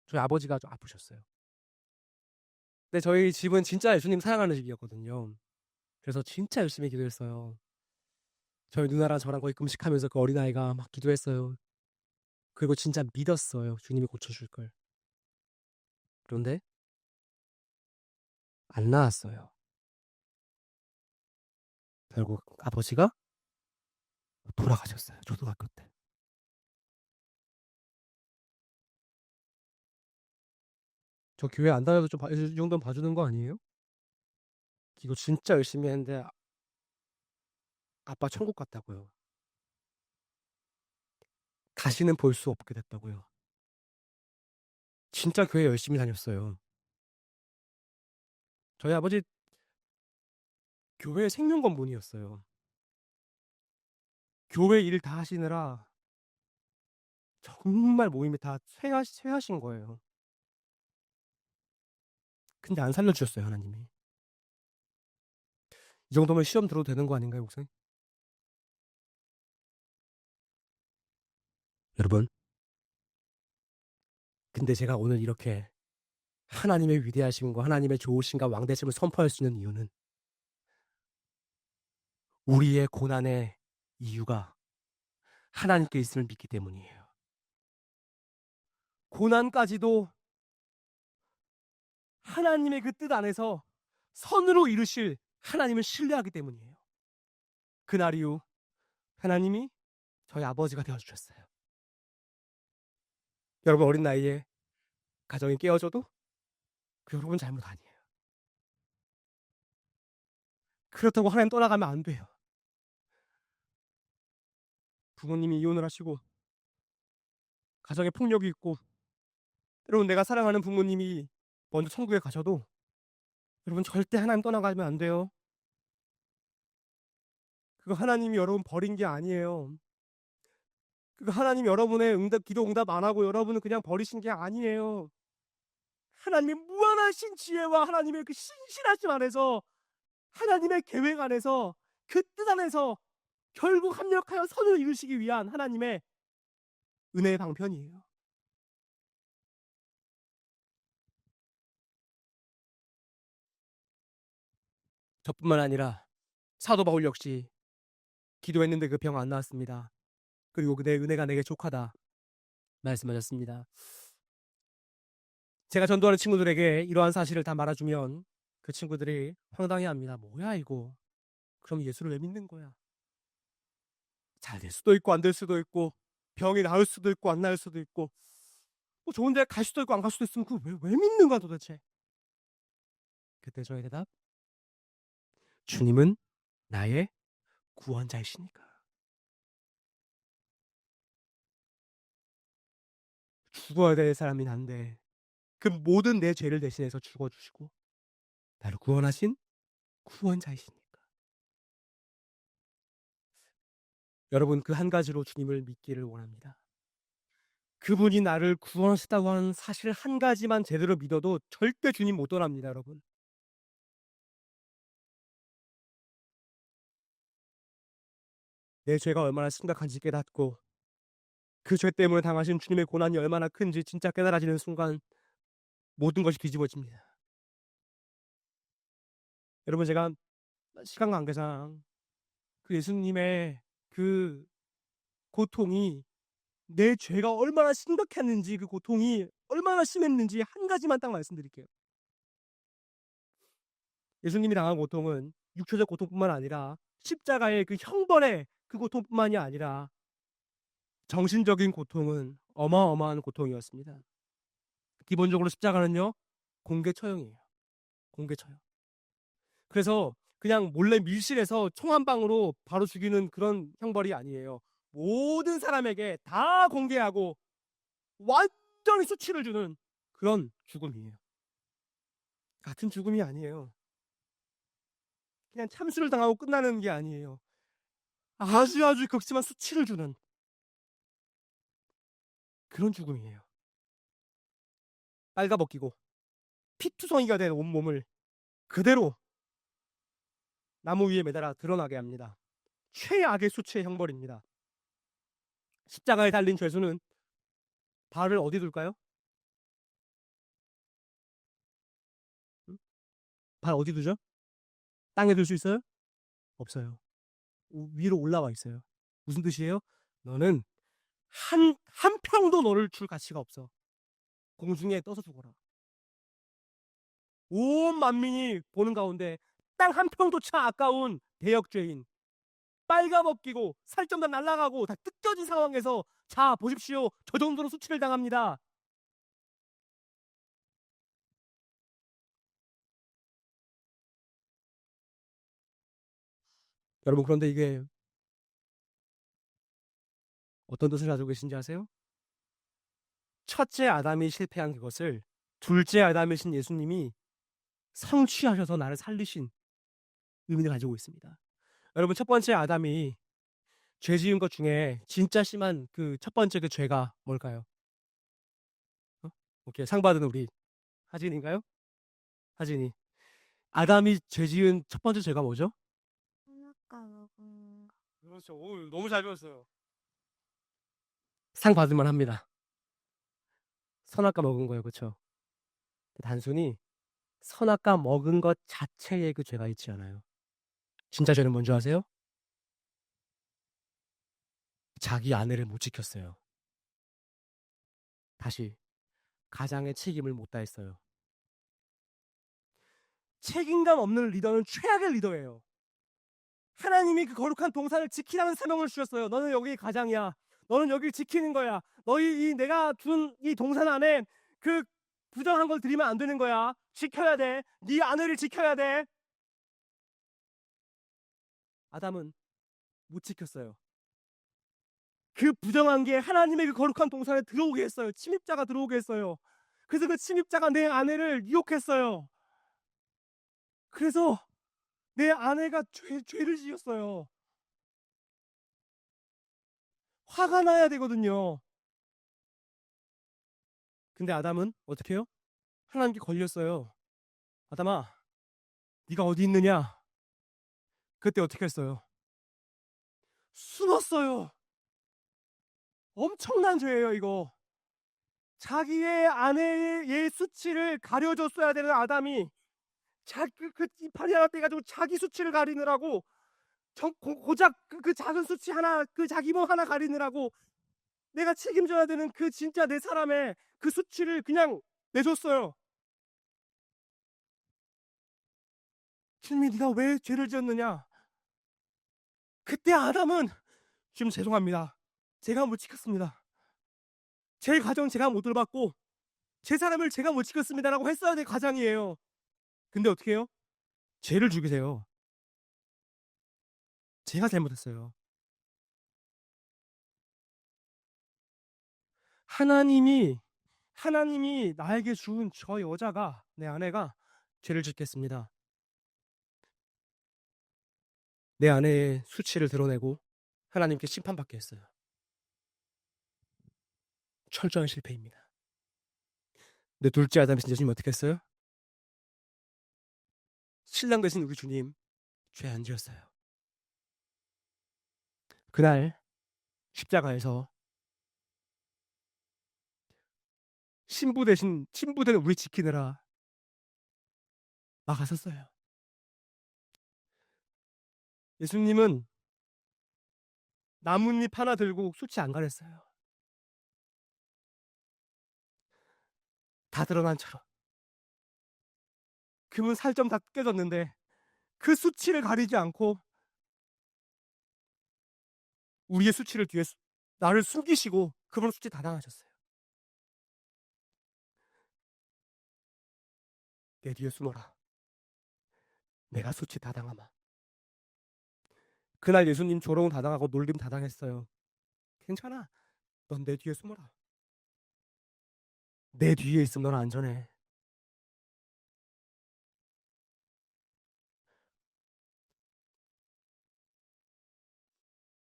저희 아버지가 좀 아프셨어요. 근데 저희 집은 진짜 예수님 사랑하는 집이었거든요. 그래서 진짜 열심히 기도했어요. 저희 누나랑 저랑 거의 금식하면서 그 어린아이가 막 기도했어요. 그리고 진짜 믿었어요. 주님이 고쳐줄 걸. 그런데 안 나았어요. 결국 아버지가 돌아가셨어요. 초등학교 때. 저 교회 안 다녀도 이 정도는 봐주는 거 아니에요? 기도 진짜 열심히 했는데 아빠 천국 갔다고요. 다시는 볼 수 없게 됐다고요. 진짜 교회 열심히 다녔어요. 저희 아버지 교회 생명건분이었어요. 교회 일 다 하시느라 정말 몸이 다 쇠하신 거예요. 근데 안 살려주셨어요, 하나님이. 이 정도면 시험 들어도 되는 거 아닌가요, 목사님? 여러분, 근데 제가 오늘 이렇게 하나님의 위대하심과 하나님의 좋으심과 왕대심을 선포할 수 있는 이유는 우리의 고난의 이유가 하나님께 있음을 믿기 때문이에요. 고난까지도 하나님의 그 뜻 안에서 선으로 이루실 하나님을 신뢰하기 때문이에요. 그날 이후 하나님이 저희 아버지가 되어주셨어요. 여러분, 어린 나이에 가정이 깨어져도 그 여러분 잘못 아니에요. 그렇다고 하나님 떠나가면 안 돼요. 부모님이 이혼을 하시고 가정에 폭력이 있고 때로는 내가 사랑하는 부모님이 먼저 천국에 가셔도 여러분 절대 하나님 떠나가면 안 돼요. 그거 하나님이 여러분 버린 게 아니에요. 그거 하나님이 여러분의 기도 응답 안 하고 여러분을 그냥 버리신 게 아니에요. 하나님의 무한하신 지혜와 하나님의 그 신실하심 안에서 하나님의 계획 안에서 그 뜻 안에서 결국 합력하여 선을 이루시기 위한 하나님의 은혜의 방편이에요. 저뿐만 아니라 사도 바울 역시 기도했는데 그 병 안 나았습니다. 그리고 내 은혜가 내게 족하다 말씀하셨습니다. 제가 전도하는 친구들에게 이러한 사실을 다 말해주면 그 친구들이 황당해합니다. 뭐야 이거? 그럼 예수를 왜 믿는 거야? 잘 될 수도 있고 안 될 수도 있고 병이 나을 수도 있고 안 나을 수도 있고 뭐 좋은 데 갈 수도 있고 안 갈 수도 있으면 그걸 왜 믿는 거야 도대체? 그때 저의 대답, 주님은 나의 구원자이시니까. 죽어야 될 사람이 난데 그 모든 내 죄를 대신해서 죽어주시고 나를 구원하신 구원자이시니까. 여러분, 그 한 가지로 주님을 믿기를 원합니다. 그분이 나를 구원하셨다고 하는 사실 한 가지만 제대로 믿어도 절대 주님 못 떠납니다, 여러분. 내 죄가 얼마나 심각한지 깨닫고 그 죄 때문에 당하신 주님의 고난이 얼마나 큰지 진짜 깨달아지는 순간 모든 것이 뒤집어집니다. 여러분, 제가 시간 관계상 그 예수님의 그 고통이 내 죄가 얼마나 심각했는지 그 고통이 얼마나 심했는지 한 가지만 딱 말씀드릴게요. 예수님이 당한 고통은 육체적 고통뿐만 아니라 십자가의 그 형벌의 그 고통뿐만이 아니라 정신적인 고통은 어마어마한 고통이었습니다. 기본적으로 십자가는요, 공개 처형이에요. 공개 처형. 그래서 그냥 몰래 밀실에서 총 한 방으로 바로 죽이는 그런 형벌이 아니에요. 모든 사람에게 다 공개하고 완전히 수치를 주는 그런 죽음이에요. 같은 죽음이 아니에요. 그냥 참수를 당하고 끝나는 게 아니에요. 아주 극심한 수치를 주는 그런 죽음이에요. 빨가벗기고 피투성이가 된 온몸을 그대로 나무 위에 매달아 드러나게 합니다. 최악의 수치의 형벌입니다. 십자가에 달린 죄수는 발을 어디 둘까요? 응? 발 어디 두죠? 땅에 둘 수 있어요? 없어요. 위로 올라와 있어요. 무슨 뜻이에요? 너는 한 평도 너를 줄 가치가 없어. 공중에 떠서 죽어라. 온 만민이 보는 가운데 땅 한 평도 아까운 대역죄인 빨가벗기고 살점 다 날아가고 다 뜯겨진 상황에서 자 보십시오. 저 정도로 수치를 당합니다. 여러분, 그런데 이게 어떤 뜻을 가지고 계신지 아세요? 첫째 아담이 실패한 그것을 둘째 아담이신 예수님이 성취하셔서 나를 살리신 의미를 가지고 있습니다. 여러분, 첫 번째 아담이 죄 지은 것 중에 진짜 심한 그 첫 번째 그 죄가 뭘까요? 어? 오케이, 상 받은 우리 하진인가요? 하진이. 아담이 죄 지은 첫 번째 죄가 뭐죠? 선악과 먹은 거. 그렇죠. 오, 너무 잘 배웠어요. 상 받을 만합니다. 선악과 먹은 거예요, 그렇죠? 단순히 선악과 먹은 것 자체에 그 죄가 있지 않아요. 진짜 죄는 뭔지 아세요? 자기 아내를 못 지켰어요. 다시 가장의 책임을 못 다했어요. 책임감 없는 리더는 최악의 리더예요. 하나님이 그 거룩한 동산을 지키라는 사명을 주셨어요. 너는 여기 가장이야. 너는 여기를 지키는 거야. 너희 이 내가 둔 이 동산 안에 그 부정한 걸 들이면 안 되는 거야. 지켜야 돼. 네 아내를 지켜야 돼. 아담은 못 지켰어요. 그 부정한 게 하나님의 그 거룩한 동산에 들어오게 했어요. 침입자가 들어오게 했어요. 그래서 그 침입자가 내 아내를 유혹했어요. 그래서 내 아내가 죄를 지었어요. 화가 나야 되거든요. 근데 아담은 어떻게 해요? 하나님께 걸렸어요. 아담아, 네가 어디 있느냐? 그때 어떻게 했어요? 숨었어요. 엄청난 죄예요, 이거. 자기의 아내의 수치를 가려줬어야 되는 아담이 그 이파리 하나 떼가지고 자기 수치를 가리느라고 고작 그 작은 수치 하나, 그 자기 몸 하나 가리느라고 내가 책임져야 되는 그 진짜 내 사람의 그 수치를 그냥 내줬어요. 주님이 네가 왜 죄를 지었느냐? 그때 아담은 지금 죄송합니다. 제가 못 지켰습니다. 제 가정 제가 못 돌봤고 제 사람을 제가 못 지켰습니다라고 했어야 될 가장이에요. 근데 어떻게 해요? 죄를 죽이세요. 제가 잘못했어요. 하나님이 나에게 준 저 여자가, 내 아내가 죄를 짓겠습니다. 내 아내의 수치를 드러내고 하나님께 심판받게 했어요. 철저한 실패입니다. 내 둘째 아담이신 예수님 어떻게 했어요? 신랑 되신 우리 주님 죄 안 지었어요. 그날 십자가에서 신부 대신 친부된 우리 지키느라 막아섰어요. 예수님은 나뭇잎 하나 들고 수치 안 가렸어요. 다 드러난 처럼. 그분 살점 다 깨졌는데 그 수치를 가리지 않고 우리의 수치를 뒤에 나를 숨기시고 그분 수치 다 당하셨어요. 내 뒤에 숨어라. 내가 수치 다 당하마. 그날 예수님 조롱 다 당하고 놀림 다 당했어요. 괜찮아. 넌 내 뒤에 숨어라. 내 뒤에 있으면 넌 안전해.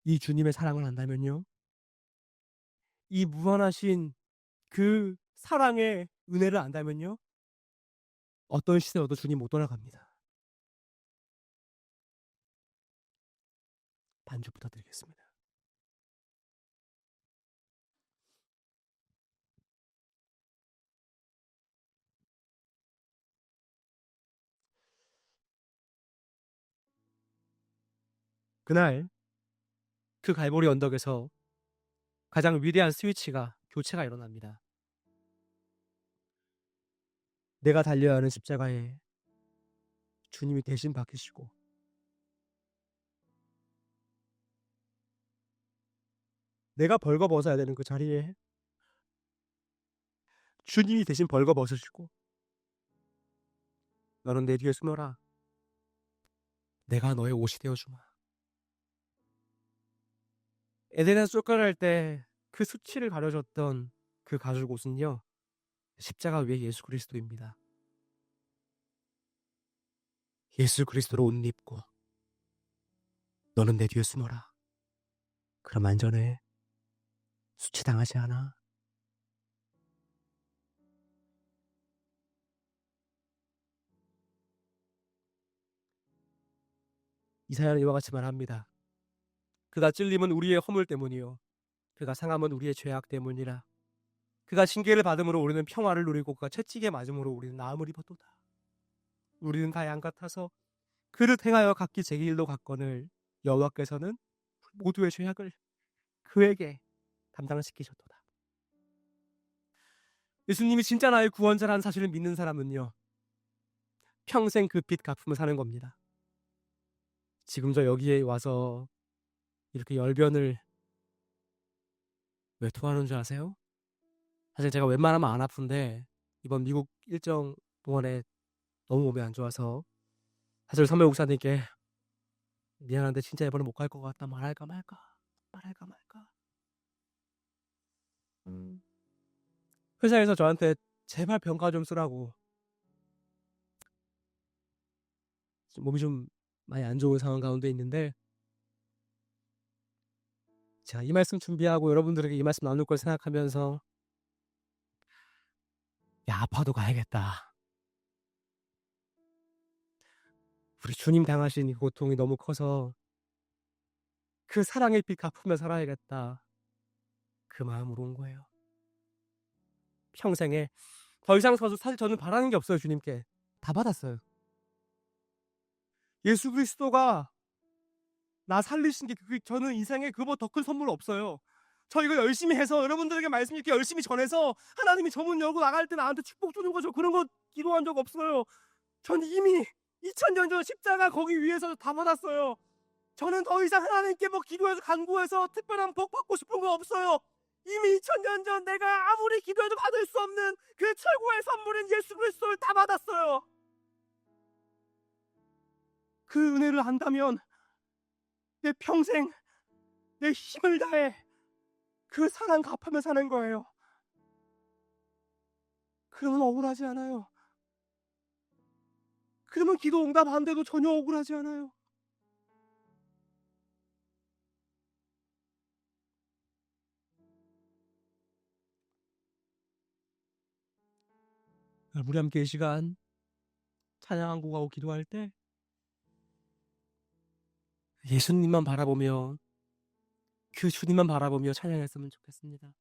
이 주님의 사랑을 안다면요. 이 무한하신 그 사랑의 은혜를 안다면요. 어떤 시대여도 주님 못 떠나갑니다. 반주 부탁드리겠습니다. 그날 그 갈보리 언덕에서 가장 위대한 스위치가 교체가 일어납니다. 내가 달려야 하는 십자가에 주님이 대신 박히시고 내가 벌거벗어야 되는 그 자리에 주님이 대신 벌거벗으시고 너는 내 뒤에 숨어라. 내가 너의 옷이 되어주마. 에덴에서 쫓겨날 때 그 수치를 가려줬던 그 가죽 옷은요, 십자가 위에 예수 그리스도입니다. 예수 그리스도로 옷 입고 너는 내 뒤에 숨어라. 그럼 안전해. 수치당하지 않아. 이사야는 이와 같이 말합니다. 그가 찔림은 우리의 허물 때문이요, 그가 상함은 우리의 죄악 때문이라. 그가 징계를 받음으로 우리는 평화를 누리고 그가 채찍에 맞음으로 우리는 나음을 입었도다. 우리는 다 양 같아서 그를 행하여 각기 제 길로 갔거늘 여호와께서는 모두의 죄악을 그에게 담당시키셨도다. 예수님이 진짜 나의 구원자라는 사실을 믿는 사람은요, 평생 그 빚 갚으며 사는 겁니다. 지금 저 여기에 와서 이렇게 열변을 왜 토하는 줄 아세요? 사실 제가 웬만하면 안 아픈데 이번 미국 일정 동안에 너무 몸이 안 좋아서 사실 선배 목사님께 미안한데 진짜 이번에 못 갈 것 같다, 말할까 말까. 회사에서 저한테 제발 병가 좀 쓰라고, 몸이 좀 많이 안 좋은 상황 가운데 있는데 제가 이 말씀 준비하고 여러분들에게 이 말씀 나눌 걸 생각하면서 야, 아파도 가야겠다. 우리 주님 당하신 이 고통이 너무 커서 그 사랑의 빚 갚으며 살아야겠다. 그 마음으로 온 거예요. 평생에 더 이상 사실 저는 바라는 게 없어요. 주님께 다 받았어요. 예수 그리스도가 나 살리신 게 저는 인생에 그보다 더 큰 선물 없어요. 저 이거 열심히 해서 여러분들에게 말씀 이렇게 열심히 전해서 하나님이 저 문 열고 나갈 때 나한테 축복 주는 거죠. 그런 거 기도한 적 없어요. 전 이미 2000년 전 십자가 거기 위에서 다 받았어요. 저는 더 이상 하나님께 뭐 기도해서 간구해서 특별한 복 받고 싶은 거 없어요. 이미 2000년 전 내가 아무리 기도해도 받을 수 없는 그 최고의 선물인 예수 그리스도를 다 받았어요. 그 은혜를 안다면 내 평생 내 힘을 다해 그 사랑 갚으며 사는 거예요. 그러면 억울하지 않아요. 그러면 기도 응답 안 돼도 전혀 억울하지 않아요. 우리 함께 이 시간 찬양 한 곡하고 기도할 때 예수님만 바라보며 그 주님만 바라보며 찬양했으면 좋겠습니다.